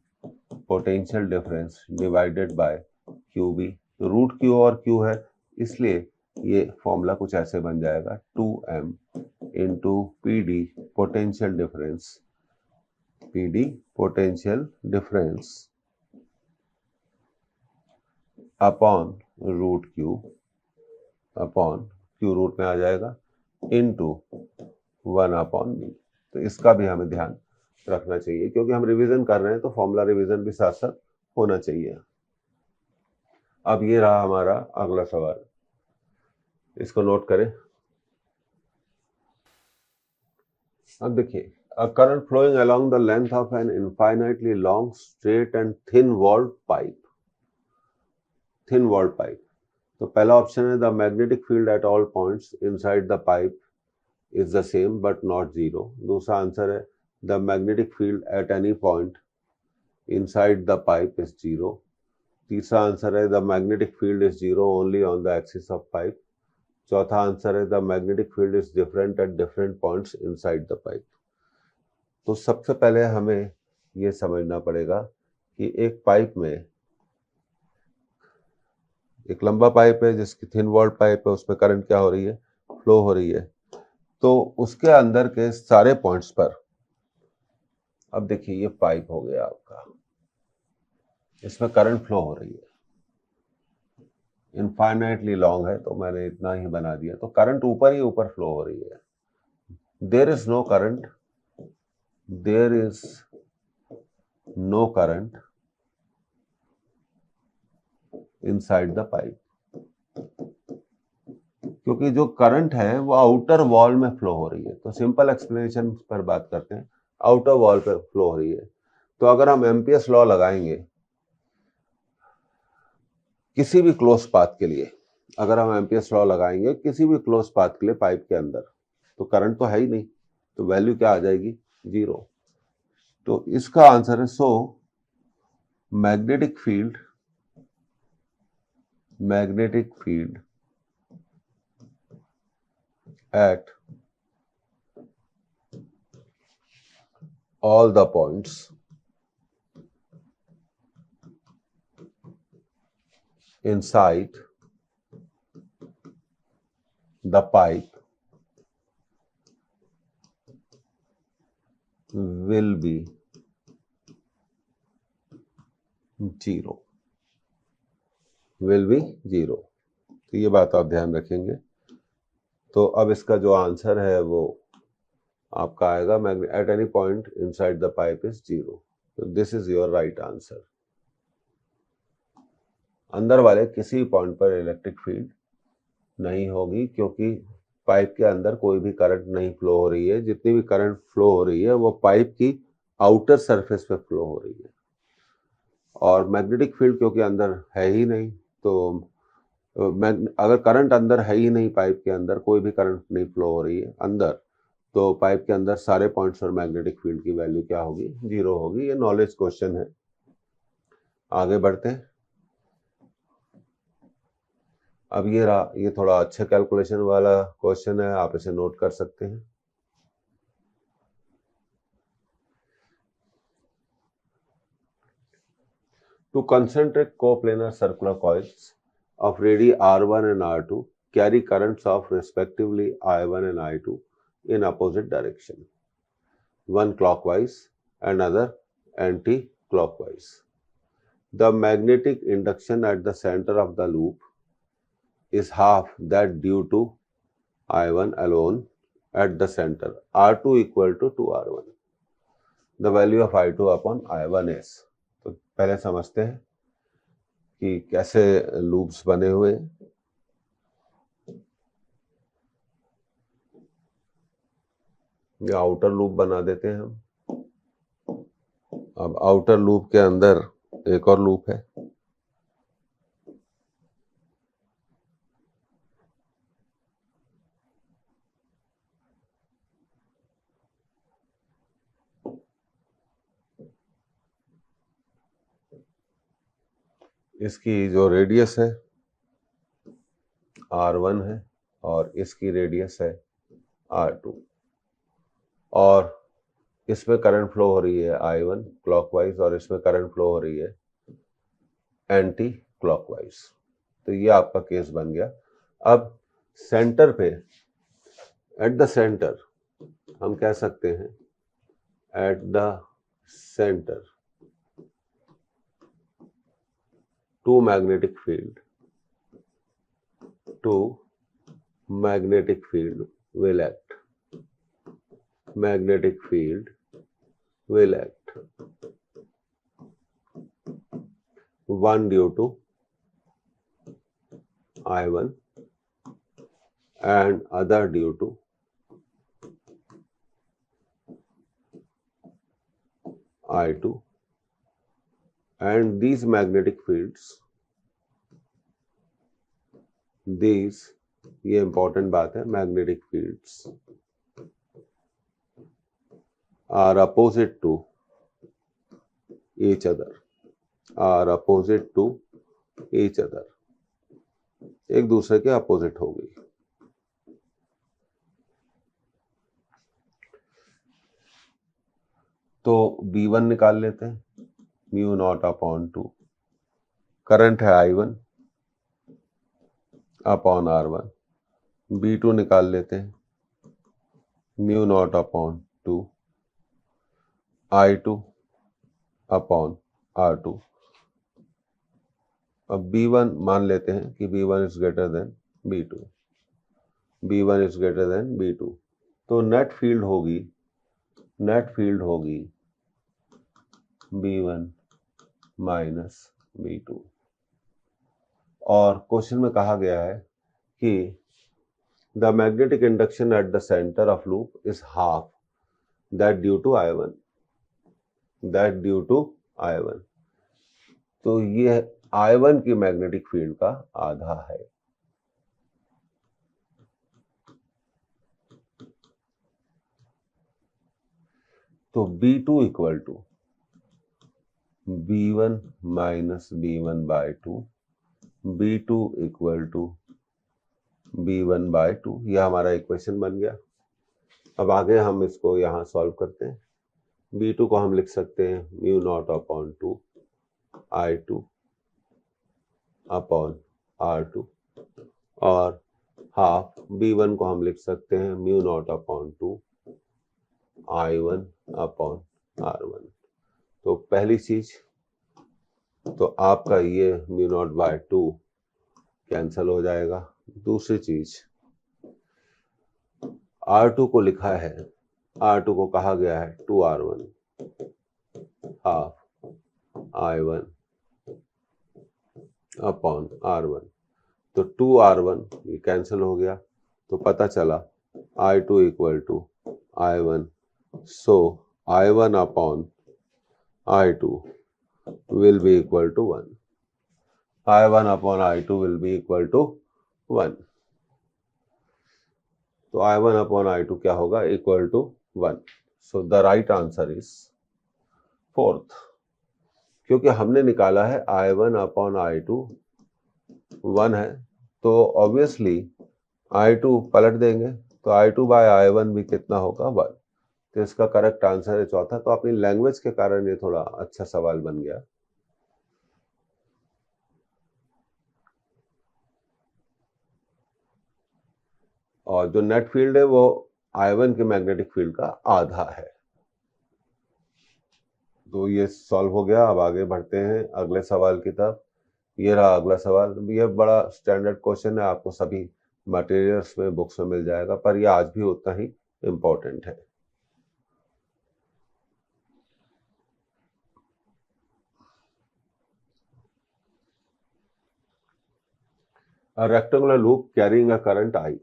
potential difference divided by QB. तो रूट क्यू और क्यू है, इसलिए ये फॉर्मूला कुछ ऐसे बन जाएगा 2m into PD potential difference, PD potential difference upon root Q, upon Q root में आ जाएगा, इनटू 1 अपॉन बी। तो इसका भी हमें ध्यान रखना चाहिए, क्योंकि हम रिवीजन कर रहे हैं तो फॉर्मूला रिवीजन भी साथ साथ होना चाहिए। अब ये रहा हमारा अगला सवाल, इसको नोट करें। अब देखिए, a current flowing along the length of an infinitely long, straight and thin-walled pipe. Thin-walled pipe. तो पहला ऑप्शन है the magnetic field at all points inside the pipe is the same but not zero. दूसरा answer है the magnetic field at any point inside the pipe is zero. तीसरा answer है the magnetic field is zero only on the axis of pipe. चौथा answer है the magnetic field is different at different points inside the pipe. तो सबसे पहले हमें ये समझना पड़ेगा कि एक पाइप में एक लंबा पाइप है जिसकी थिन वॉल्ड पाइप है, उसमें करंट क्या हो रही है, फ्लो हो रही है। तो उसके अंदर के सारे पॉइंट्स पर, अब देखिए ये पाइप हो गया आपका, इसमें करंट फ्लो हो रही है, इनफाइनाइटली लॉन्ग है तो मैंने इतना ही बना दिया, तो करंट ऊपर ही ऊपर फ्लो हो रही है। There is no current, there is no current inside the pipe, क्योंकि जो करंट है वो आउटर वॉल में फ्लो हो रही है। तो सिंपल एक्सप्लेनेशन पर बात करते हैं, आउटर वॉल पे फ्लो हो रही है। तो अगर हम एम्पियर्स लॉ लगाएंगे किसी भी क्लोज पाथ के लिए, अगर हम एम्पियर्स लॉ लगाएंगे किसी भी क्लोज पाथ के लिए पाइप के अंदर, तो करंट तो है ही नहीं, तो वैल्यू क्या आ जाएगी, 0। तो इसका आंसर है so magnetic field at all the points inside the pipe will be 0, will be 0। तो ये बात आप ध्यान रखेंगे। तो अब इसका जो आंसर है वो आपका आएगा at any point inside the pipe is 0। तो this is your right answer. अंदर वाले किसी पॉइंट पर इलेक्ट्रिक फील्ड नहीं होगी, क्योंकि पाइप के अंदर कोई भी करंट नहीं फ्लो हो रही है। जितनी भी करंट फ्लो हो रही है वो पाइप की आउटर सरफेस पे फ्लो हो रही है। और मैग्नेटिक फील्ड क्योंकि अंदर है ही नहीं, तो अगर करंट अंदर है ही नहीं, पाइप के अंदर कोई भी करंट नहीं फ्लो हो रही है अंदर, तो पाइप के अंदर सारे पॉइंट्स और मैग्नेटिक फील्ड की वैल्यू क्या होगी, 0 होगी। ये नॉलेज क्वेश्चन है। आगे बढ़ते हैं। अब ये थोड़ा अच्छे कैलकुलेशन वाला क्वेश्चन है, आप इसे नोट कर सकते हैं। Two concentric coplanar circular coils of radii R1 and R2 carry currents of respectively I1 and I2 in opposite direction, one clockwise and other anti-clockwise. The magnetic induction at the center of the loop is half that due to I1 alone at the center. R2 equal to 2R1. The value of I2 upon I1 is, तो पहले समझते हैं कि कैसे loops बने हुए। ये outer loop बना देते हैं हम। अब आउटर लूप के अंदर एक और लूप है, इसकी जो रेडियस है R1 है और इसकी रेडियस है R2, और इसमें करंट फ्लो हो रही है I1 क्लॉकवाइज और इसमें करंट फ्लो हो रही है एंटी क्लॉकवाइज। तो ये आपका केस बन गया। अब सेंटर पे, एट द सेंटर, हम कह सकते हैं at the centre two magnetic field will act. Magnetic field will act. One due to I1 and other due to I2, and these magnetic fields, ये इंपॉर्टेंट बात है, magnetic fields are opposite to each other, एक दूसरे के opposite हो गई। तो B1 निकाल लेते हैं, म्यू नॉट अपॉन 2, करंट है I1, अपॉन R1, B2 निकाल लेते हैं, mu naught upon 2 I2 upon R2। अब B1 मान लेते हैं कि B1 is greater than B2, B1 is greater than B2, तो नेट फील्ड होगी B1 माइनस B2। और क्वेश्चन में कहा गया है कि the magnetic induction at the centre of loop is half that due to I1, तो ये I1 की मैग्नेटिक फील्ड का आधा है। तो B2 equal to B1 minus B1 by 2, B2 equal to B1 by 2, यह हमारा इक्वेशन बन गया। अब आगे हम इसको यहाँ सॉल्व करते हैं। B2 को हम लिख सकते हैं mu naught upon 2 I2 upon R2, और हाफ B1 को हम लिख सकते हैं mu naught upon 2 I1 upon R1। तो पहली चीज तो आपका ये म्यू नॉट बाय 2 कैंसल हो जाएगा। दूसरी चीज R2 को लिखा है, R2 को कहा गया है 2R1 half I1 upon R1, तो 2R1 ये कैंसिल हो गया, तो पता चला I2 equal to I1, so I1 upon I2 will be equal to 1, I1 upon I2 will be equal to 1, तो I1 upon I2 क्या होगा, equal to 1। So the right answer is fourth, क्योंकि हमने निकाला है I1 अपॉन I2 1 है, तो obviously I2 पलट देंगे, तो I2 बाय I1 भी कितना होगा 1, तो इसका करेक्ट आंसर है चौथा। तो अपनी लैंग्वेज के कारण ये थोड़ा अच्छा सवाल बन गया। और जो नेट फील्ड है वो I1 के मैग्नेटिक फील्ड का आधा है। तो ये सॉल्व हो गया। अब आगे बढ़ते हैं अगले सवाल की तरफ। ये रहा अगला सवाल। ये बड़ा स्टैंडर्ड क्वेश्चन है, आपको सभी मटेरियल्स में बुक्स में मिल जाएगा, पर यह आज भी उतना ही इंपॉर्टेंट है। A rectangular loop carrying a current I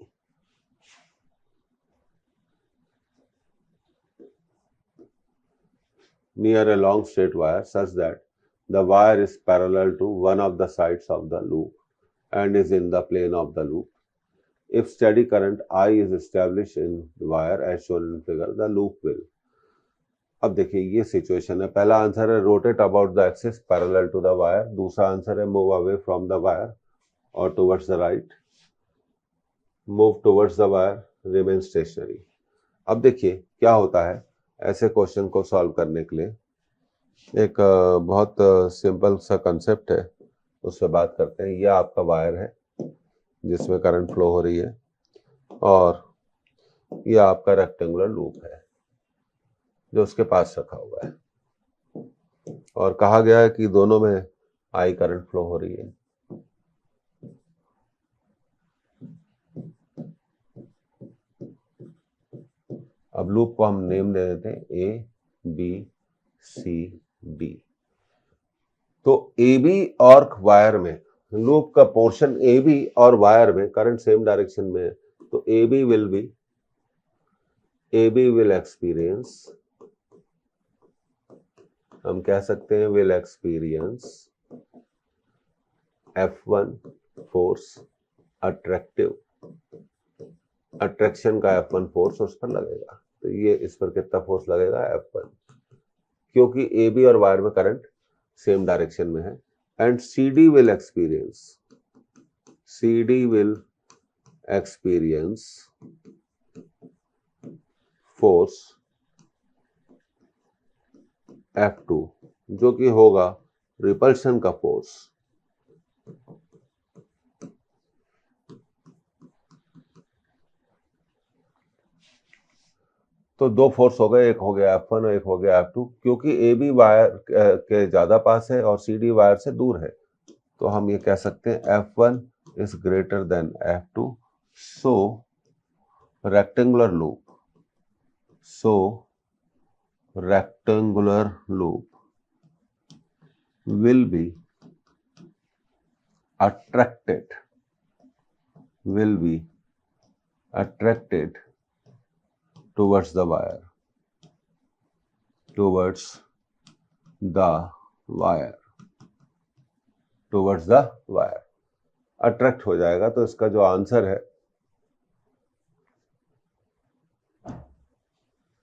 near a long straight wire such that the wire is parallel to one of the sides of the loop and is in the plane of the loop. If steady current I is established in the wire as shown in figure, the loop will. अब देखिए ये situation है। पहला answer है rotate about the axis parallel to the wire, दूसरा answer है move away from the wire और towards the right, move towards the wire, remain stationary. अब देखिए क्या होता है ऐसे क्वेश्चन को सॉल्व करने के लिए। एक बहुत सिंपल सा कंसेप्ट है, उस पर बात करते हैं। यह आपका वायर है जिसमें करंट फ्लो हो रही है, और यह आपका रेक्टेंगुलर लूप है जो उसके पास रखा हुआ है, और कहा गया है कि दोनों में आई करंट फ्लो हो रही है। अब लूप को हम नेम दे देते हैं ए बी सी डी। तो ए बी और वायर में, लूप का पोर्शन ए बी और वायर में करंट सेम डायरेक्शन में है, तो ए बी विल एक्सपीरियंस, हम कह सकते हैं will experience F1 force, attraction का F1 फोर्स उस पर लगेगा। तो ये इस पर कितना फोर्स लगेगा, F1, क्योंकि ए बी और वायर में करंट सेम डायरेक्शन में है। And CD will experience force F2, जो कि होगा रिपल्शन का फोर्स। तो दो फोर्स हो गए, एक हो गया F1 और एक हो गया F2। क्योंकि AB वायर के ज़्यादा पास है और CD वायर से दूर है, तो हम ये कह सकते हैं F1 is greater than F2, so rectangular loop will be attracted towards the wire, attract हो जाएगा। तो इसका जो आंसर है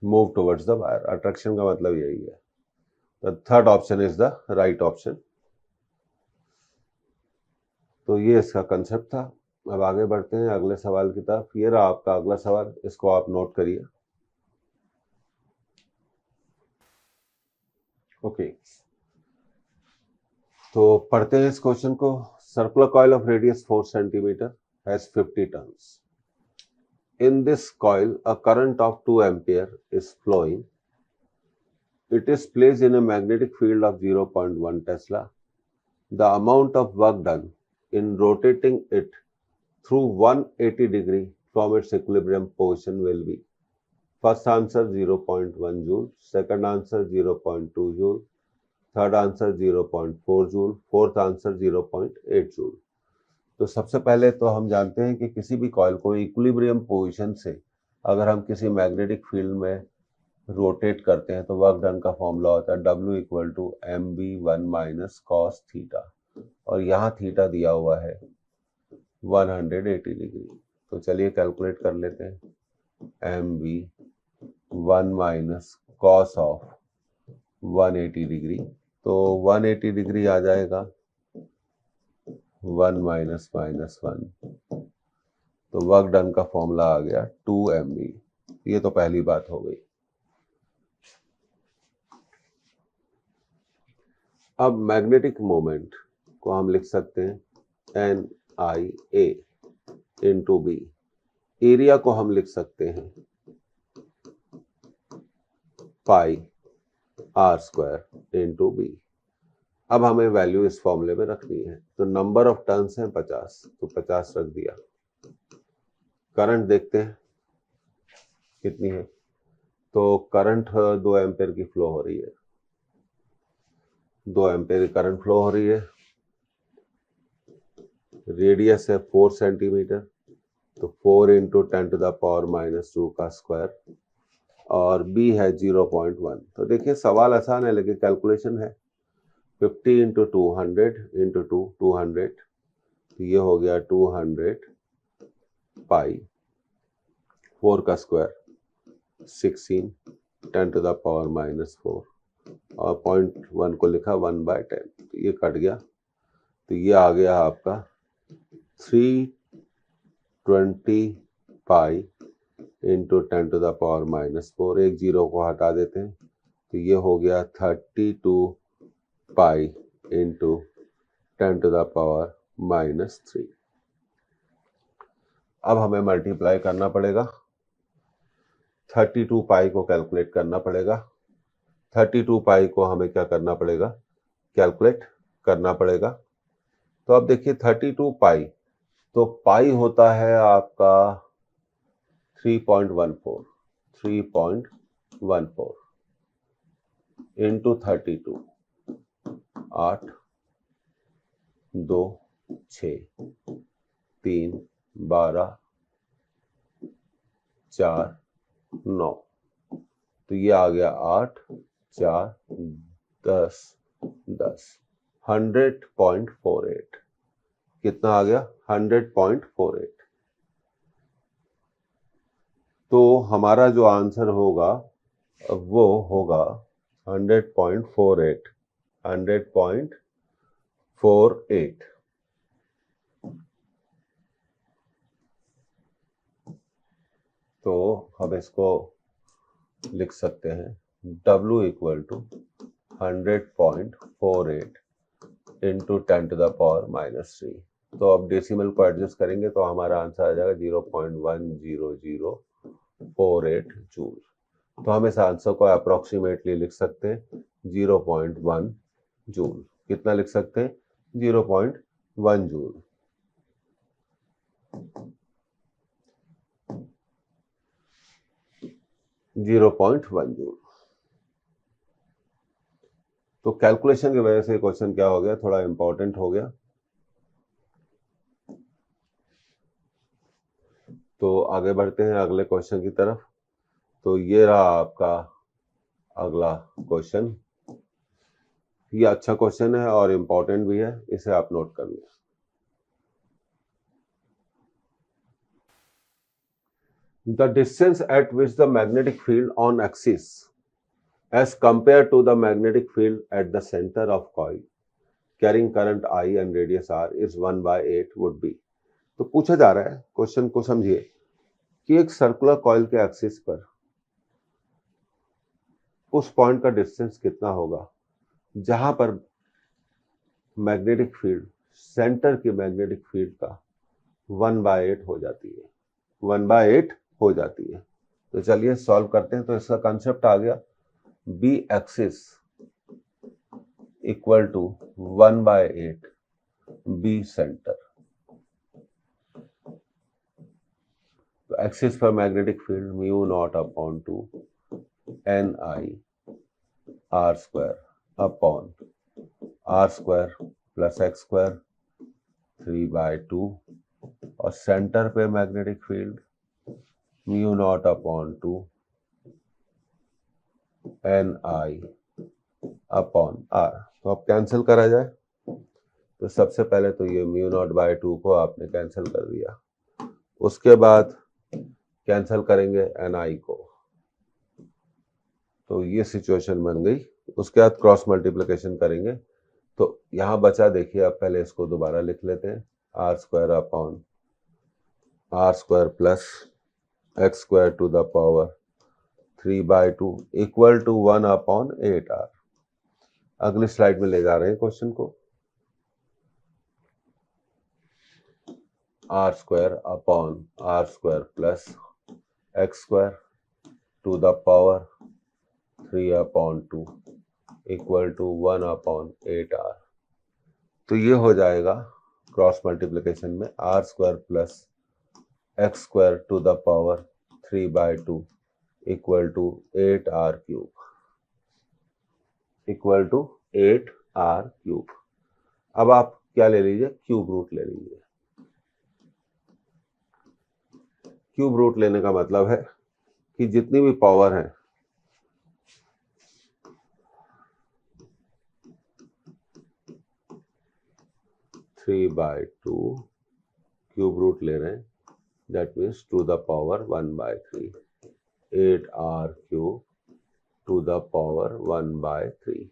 move towards the wire, attraction का मतलब यही है। The third option is the right option. तो ये इसका कंसेप्ट था। अब आगे बढ़ते हैं अगले सवाल की तरफ। ये रहा आपका अगला सवाल, इसको आप नोट करिए। ओके, तो पढ़ते हैं इस क्वेश्चन को। Circular coil of radius 4 centimetre has 50 turns. In this coil, a current of 2 ampere is flowing. It is placed in a magnetic field of 0.1 Tesla. The amount of work done in rotating it through 180 degree from its equilibrium position will be: first answer 0.1 joule, second answer 0.2 joule, third answer 0.4 joule, fourth answer 0.8 joule। तो सबसे पहले तो हम जानते हैं कि किसी भी कॉइल को इक्विलिब्रियम पोजीशन से अगर हम किसी मैग्नेटिक फील्ड में रोटेट करते हैं तो वर्क डन का फॉर्मूला होता है W = mv1 minus cos theta, और यहाँ थीटा दिया हुआ है 180 डिग्री। तो चलिए कैलकुलेट कर लेते हैं। mv1 minus cos of 180 degree, तो 180 डिग्री आ जाएगा 1 माइनस माइनस 1, तो वर्क डन का फॉर्मूला आ गया 2 mv। ये तो पहली बात हो गई। अब मैग्नेटिक मोमेंट को हम लिख सकते हैं NIA इंटू बी। एरिया को हम लिख सकते हैं पाई r² इंटू बी। अब हमें वैल्यू इस फॉर्मूले में रखनी है। तो नंबर ऑफ टर्न्स हैं 50, तो 50 रख दिया। करंट देखते हैं कितनी है। तो करंट 2 एम्पेयर की फ्लो हो रही है, 2 एम्पेयर की करंट फ्लो हो रही है। रेडियस है 4 सेंटीमीटर, तो 4 इंटू 10⁻⁻² का स्क्वायर, और बी है 0.1। तो देखिए सवाल आसान है लेकिन कैलकुलेशन है। 50 इंटू 200 इंटू 200, तो ये हो गया 200 पाई, 4 का स्क्वायर 16, 10⁻⁻4, और 0.1 को लिखा 1/10, तो ये कट गया। तो ये आ गया आपका 320 पाई इंटू 10⁻⁻4। एक जीरो को हटा देते हैं, तो ये हो गया 32 पाई इंटू 10⁻⁻3। अब हमें मल्टीप्लाई करना पड़ेगा, 32 पाई को कैलकुलेट करना पड़ेगा। 32 पाई को हमें क्या करना पड़ेगा, कैलकुलेट करना पड़ेगा। तो अब देखिए 32 पाई, तो पाई होता है आपका 3.14 इंटू 32, 8 2 6 3 12 4 9, तो ये आ गया 8 4 10 10, 100.48। कितना आ गया, 100.48। तो हमारा जो आंसर होगा वो होगा 100.48, 100.48। तो हम इसको लिख सकते हैं W = 100.48 इंटू 10⁻⁻3। तो अब डेसिमल को एडजस्ट करेंगे तो हमारा आंसर आ जाएगा 0.10048 जूल। तो हम इस आंसर को अप्रोक्सीमेटली लिख सकते हैं 0.1 जूल। कितना लिख सकते हैं? 0.1 जूल। तो कैलकुलेशन की वजह से क्वेश्चन क्या हो गया, थोड़ा इंपॉर्टेंट हो गया। तो आगे बढ़ते हैं अगले क्वेश्चन की तरफ। तो ये रहा आपका अगला क्वेश्चन। ये अच्छा क्वेश्चन है और इंपॉर्टेंट भी है, इसे आप नोट कर लें। The distance at which the magnetic field on axis as compared to the magnetic field at the center of coil carrying current I and radius R is 1/8 would be। तो पूछा जा रहा है, क्वेश्चन को समझिए कि एक सर्कुलर कॉइल के एक्सिस पर उस पॉइंट का डिस्टेंस कितना होगा जहां पर मैग्नेटिक फील्ड सेंटर की मैग्नेटिक फील्ड का 1/8 हो जाती है, 1/8 हो जाती है। तो चलिए सॉल्व करते हैं। तो इसका कंसेप्ट आ गया, B axis equal to 1/8 B centre. तो एक्सिस पर magnetic field mu naught upon 2 N I R square upon R square plus X square 3/2 और सेंटर पे magnetic field mu naught upon 2 N I upon R. तो अब cancel करा जाए। तो सबसे पहले तो ये म्यू नॉट बाय 2 को आपने कैंसिल कर दिया, उसके बाद कैंसिल करेंगे एन आई को। तो ये सिचुएशन बन गई। उसके बाद क्रॉस मल्टीप्लिकेशन करेंगे तो यहां बचा, देखिए अब पहले इसको दोबारा लिख लेते हैं, R square upon R square plus X square to the power 3/2 equal to 1/8 R. अगली स्लाइड में ले जा रहे हैं क्वेश्चन को। R square upon R square plus X square to the power 3/2 equal to 1/8 R. तो ये हो जाएगा क्रॉस मल्टीप्लिकेशन में R square plus X square to the power 3/2 equal to 8 R cube, equal to 8 R cube. अब आप क्या ले लीजिए, क्यूब रूट ले लीजिए। क्यूब रूट लेने का मतलब है कि जितनी भी पावर है three by two cube root ले रहे हैं, that means to the power 1/3 8 R cube to the power 1/3।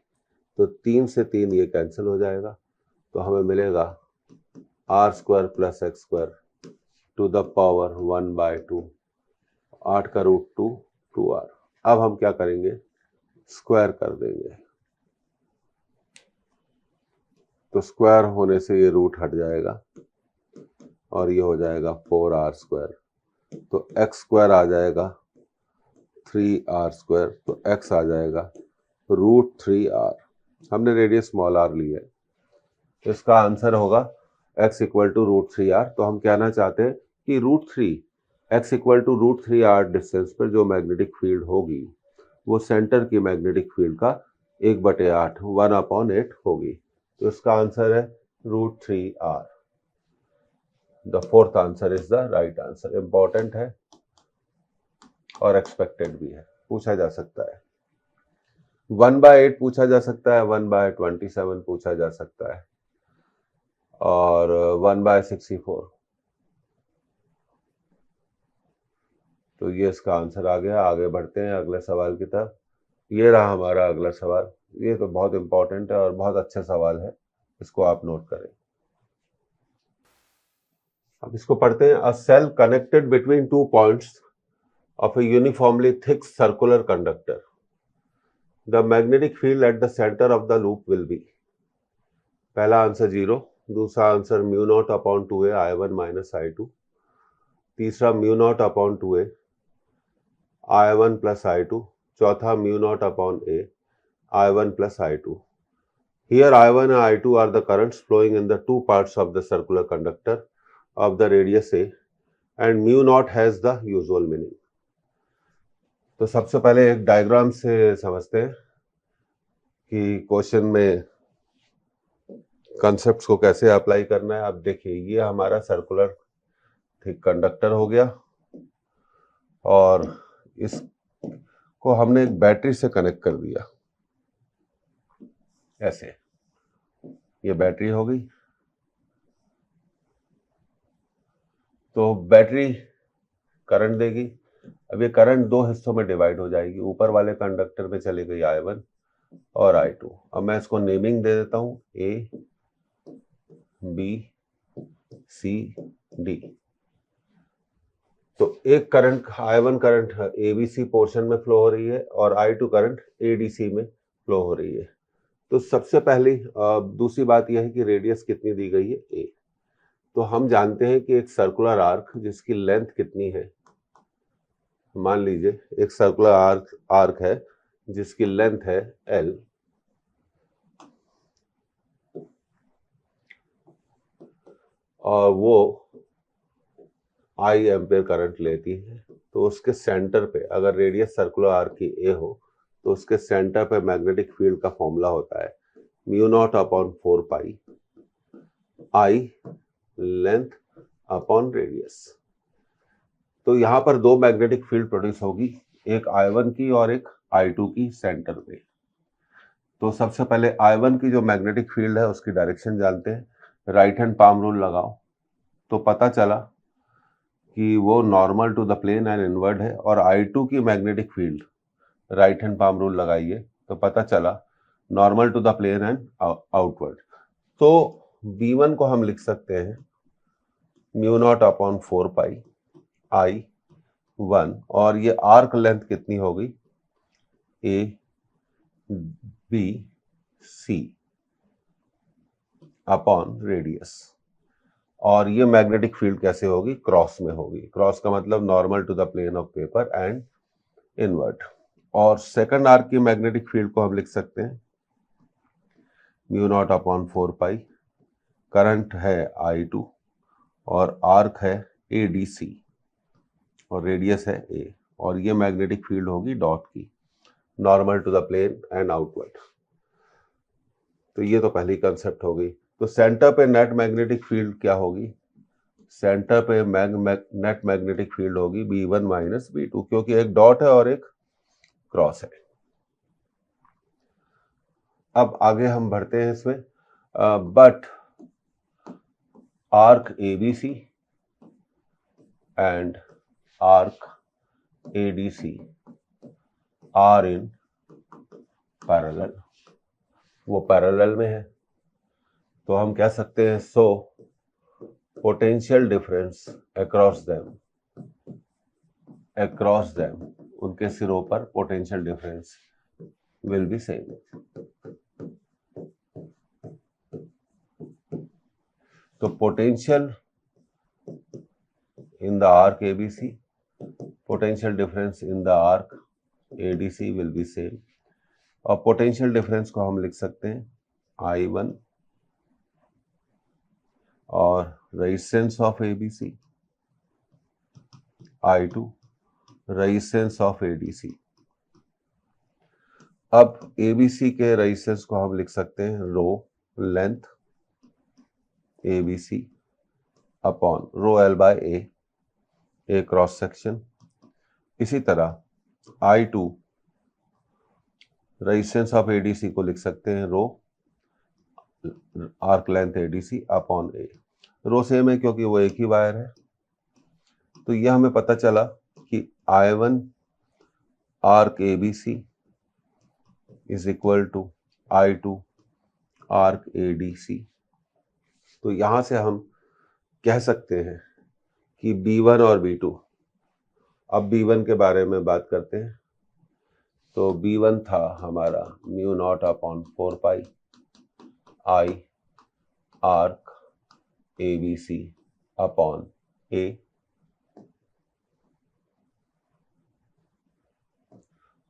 तो 3 से 3 ये कैंसिल हो जाएगा, तो हमें मिलेगा R square plus X square to the power 1/2, 8 का रूट 2 2r। अब हम क्या करेंगे, स्क्वायर कर देंगे। तो स्क्वायर होने से ये रूट हट जाएगा और ये हो जाएगा 4r स्क्वायर। तो एक्स स्क्वायर आ जाएगा 3r स्क्वायर, तो x आ जाएगा रूट 3r। हमने रेडियस स्मॉल r ली है, तो इसका आंसर होगा x equal to root 3r। तो हम कहना चाहते हैं कि root 3 x equal to root 3r distance पर जो मैग्नेटिक फील्ड होगी वो सेंटर की मैग्नेटिक फील्ड का 1/8 1/8 होगी। तो इसका आंसर है root 3r। The fourth answer is the right answer. Important है और एक्सपेक्टेड भी है, पूछा जा सकता है। 1/8 पूछा जा सकता है, 1/27 पूछा जा सकता है और 1/64। तो ये इसका आंसर आ गया। आगे बढ़ते हैं अगले सवाल की तरफ। ये रहा हमारा अगला सवाल। ये तो बहुत इंपॉर्टेंट है और बहुत अच्छा सवाल है, इसको आप नोट करें। अब इसको पढ़ते हैं। A cell connected between 2 points of a uniformly thick circular conductor. The magnetic field at the center of the loop will be। पहला आंसर 0, दूसरा answer mu naught upon 2a I1 minus I2, तीसरा mu naught upon 2a I1 plus I2, चौथा mu naught upon A I1 plus I2. Here I1 and I2 are the currents flowing in the two parts of the circular conductor of the radius A, and mu naught has the usual meaning. तो सबसे पहले एक diagram से समझते हैं कि question में concepts को कैसे अप्लाई करना है. अब देखिए, ये हमारा सर्कुलर कंडक्टर हो गया और इसको हमने एक बैटरी से कनेक्ट कर दिया. ऐसे ये बैटरी हो गई. तो बैटरी करंट देगी. अब ये करंट दो हिस्सों में डिवाइड हो जाएगी. ऊपर वाले कंडक्टर में चली गई I1 और I2. अब मैं इसको नेमिंग दे देता हूं A, B, C, D. तो एक current I1 current ABC portion में फ्लो हो रही है और I2 करंट ADC में फ्लो हो रही है. तो सबसे पहली दूसरी बात यह है कि रेडियस कितनी दी गई है, A. तो हम जानते हैं कि एक सर्कुलर आर्क जिसकी लेंथ कितनी है, मान लीजिए एक सर्कुलर आर्क है जिसकी लेंथ है L, और वो I एम्पेयर करंट लेती है. तो उसके सेंटर पे, अगर रेडियस सर्कुलर आर्क की A हो, तो उसके सेंटर पे मैग्नेटिक फील्ड का फॉर्मूला होता है mu naught upon 4 pi I length upon radius. तो यहां पर दो मैग्नेटिक फील्ड प्रोड्यूस होगी, एक I1 की और एक I2 की सेंटर पे. तो सबसे पहले I1 की जो मैग्नेटिक फील्ड है उसकी डायरेक्शन जानते हैं. राइट हैंड पाम रूल लगाओ तो पता चला कि वो normal to the plane and inward है. और I2 की magnetic field, right hand palm rule लगाइए तो पता चला normal to the plane and outward. तो B1 को हम लिख सकते हैं म्यू नॉट अपॉन 4 पाई I1, और ये आर्क लेंथ कितनी होगी, A, B, C upon radius. और ये मैग्नेटिक फील्ड कैसे होगी, क्रॉस में होगी. क्रॉस का मतलब normal to the plane of paper and invert. और सेकंड आर्क की मैग्नेटिक फील्ड को हम लिख सकते हैं mu naught upon 4 pi. Current है I2 और आर्क है ADC और रेडियस है A, और ये मैग्नेटिक फील्ड होगी डॉट की, normal to the plane and outward. तो ये तो पहली कंसेप्ट हो गई. तो सेंटर पे नेट मैग्नेटिक फील्ड क्या होगी, सेंटर पे नेट मैग्नेटिक फील्ड होगी B1 माइनस B2, क्योंकि एक डॉट है और एक क्रॉस है. अब आगे हम बढ़ते हैं इसमें. But arc ABC and arc ADC are in parallel. वो पैरेलल में है. तो हम कह सकते हैं so potential difference across them, उनके सिरों पर potential difference will be same. तो potential in the arc ABC, potential difference in the arc ADC will be same. और पोटेंशियल डिफरेंस को हम लिख सकते हैं I1 और resistance of ABC, I2 resistance of ADC. अब ABC के रेजिस्टेंस को हम लिख सकते हैं rho length ABC upon rho L by A cross section. इसी तरह I2 रेजिस्टेंस ऑफ ADC को लिख सकते हैं rho arc length ADC upon A. Rho same है क्योंकि वो एक ही वायर है. तो यह हमें पता चला कि I1 arc ABC is equal to I2 arc ADC. तो यहां से हम कह सकते हैं कि B1 और B2. अब B1 के बारे में बात करते हैं. तो B1 था हमारा mu naught upon 4 pi I arc ABC upon A.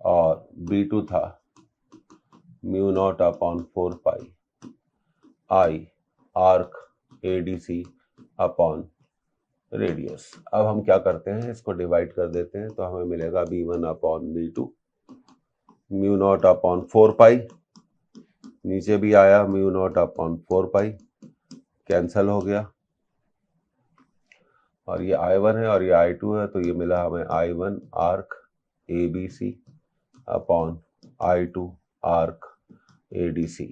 और B2 था म्यू नॉट अपॉन 4 पाई आई आर्क ADC अपॉन रेडियस। अब हम क्या करते हैं, इसको डिवाइड कर देते हैं, तो हमें मिलेगा B1 upon B2 mu naught upon 4 पाई, नीचे भी आया म्यू नॉट अपॉन 4 पाई, कैंसल हो गया, और ये I1 है और ये I2 है, तो ये मिला हमें I1 arc ABC upon I2 arc ADC।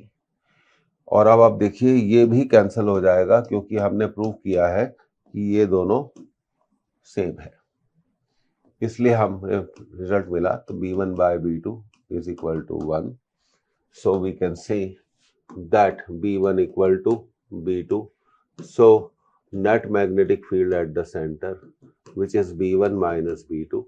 और अब आप देखिए ये भी कैंसिल हो जाएगा क्योंकि हमने प्रूव किया है कि ये दोनों सेम है, इसलिए हम रिजल्ट मिला तो B1 by B2 is equal to 1. So we can say that B1 equal to B2. So net magnetic field at the center which is B1 minus B2,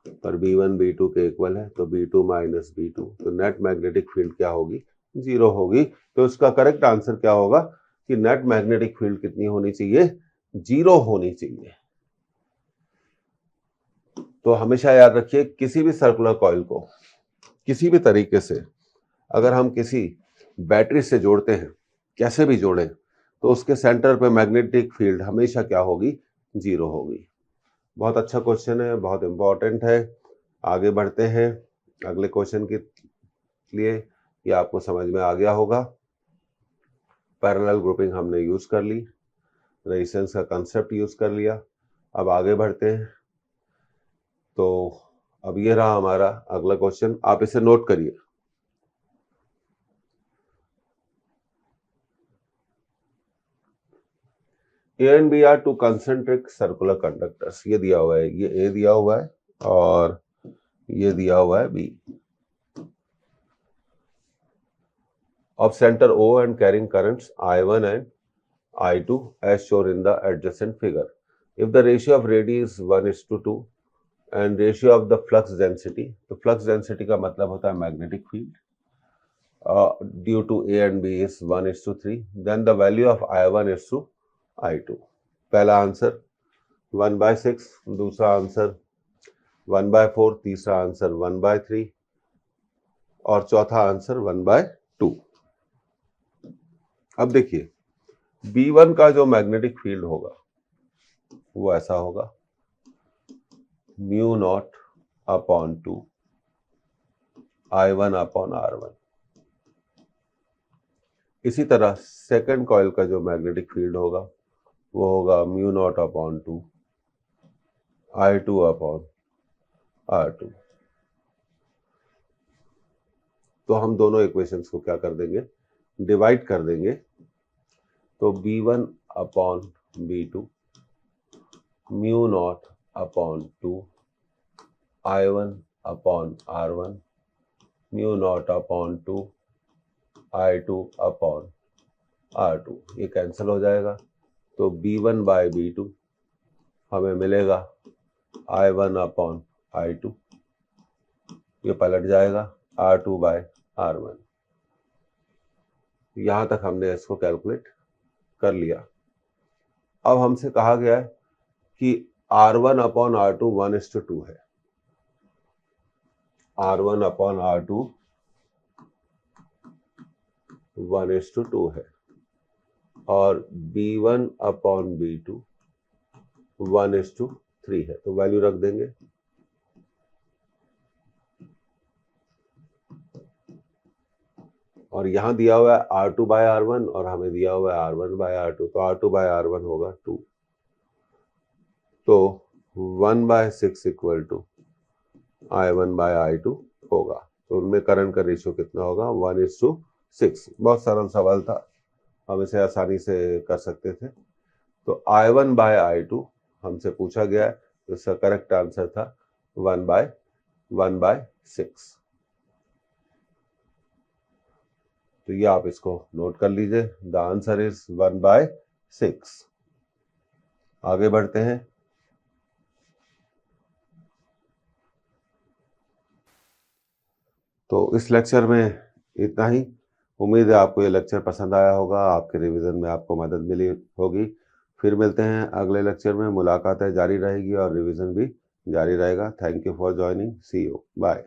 पर B1 B2 के equal है तो B2 minus B2, तो net magnetic field क्या होगी, 0 होगी। तो इसका करेक्ट आंसर क्या होगा कि नेट मैग्नेटिक फील्ड कितनी होनी चाहिए, 0 होनी चाहिए। तो हमेशा याद रखिए किसी भी सर्कुलर कॉइल को किसी भी तरीके से अगर हम किसी बैटरी से जोड़ते हैं, कैसे भी जोड़ें, तो उसके सेंटर पे मैग्नेटिक फील्ड हमेशा क्या होगी, 0 होगी। बहुत अच्छा क्वेश्चन है, बहुत इंपॉर्टेंट है। आगे बढ़ते हैं अगले क्वेश्चन के लिए। ये आपको समझ में आ गया होगा। पैरेलल ग्रुपिंग हमने यूज कर ली, रेजिस्टेंस का कंसेप्ट यूज कर लिया। अब आगे बढ़ते हैं। तो अब ये रहा हमारा अगला क्वेश्चन, आप इसे नोट करिए। A and B are two concentric circular conductors। ये दिया हुआ है, ये A दिया हुआ है और ये दिया हुआ है B। Of center O and carrying currents I1 and I2 as shown in the adjacent figure. If the ratio of radii is 1:2 and ratio of the flux density, तो flux density का मतलब होता है magnetic field, due to A and B is 1:3, then the value of I1 is to I2। पहला answer 1/6, दूसरा answer 1/4, तीसरा answer 1/3 और चौथा आंसर 1/2। अब देखिए B1 का जो मैग्नेटिक फील्ड होगा वो ऐसा होगा mu naught upon 2 I1 upon R1। इसी तरह सेकंड कॉइल का जो मैग्नेटिक फील्ड होगा वो होगा mu naught upon 2 I2 upon R2। तो हम दोनों इक्वेशंस को क्या कर देंगे, डिवाइड कर देंगे। तो B1 upon B2 mu naught upon 2 I1 upon R1 mu naught upon 2 I2 upon R2, ये कैंसिल हो जाएगा। तो B1 बाय B2 हमें मिलेगा I1 अपॉन I2, ये पलट जाएगा R2 बाय R1। यहां तक हमने इसको कैलकुलेट कर लिया। अब हमसे कहा गया है कि R1 अपॉन R2 1:2 है, R1 अपॉन R2 1:2 है और B1 अपॉन B2 1:3 है। तो वैल्यू रख देंगे। और यहां दिया हुआ है R2 बाय R1 और हमें दिया हुआ है R1 बाय R2, तो R2 बाय R1 होगा 2। तो 1/6 equal to I1 bye I2 होगा। तो उनमें करंट का रेशियो कितना होगा, 1:6। बहुत सरल सवाल था, हम इसे आसानी से कर सकते थे। तो I1 बाय I2 हमसे पूछा गया है, तो इसका करेक्ट आंसर था 1/6। तो ये आप इसको नोट कर लीजिए, द आंसर इज 1/6। आगे बढ़ते हैं। तो इस लेक्चर में इतना ही। उम्मीद है आपको ये लेक्चर पसंद आया होगा, आपके रिवीजन में आपको मदद मिली होगी। फिर मिलते हैं अगले लेक्चर में, मुलाकातें जारी रहेगी और रिवीजन भी जारी रहेगा। Thank you for joining, see you, bye.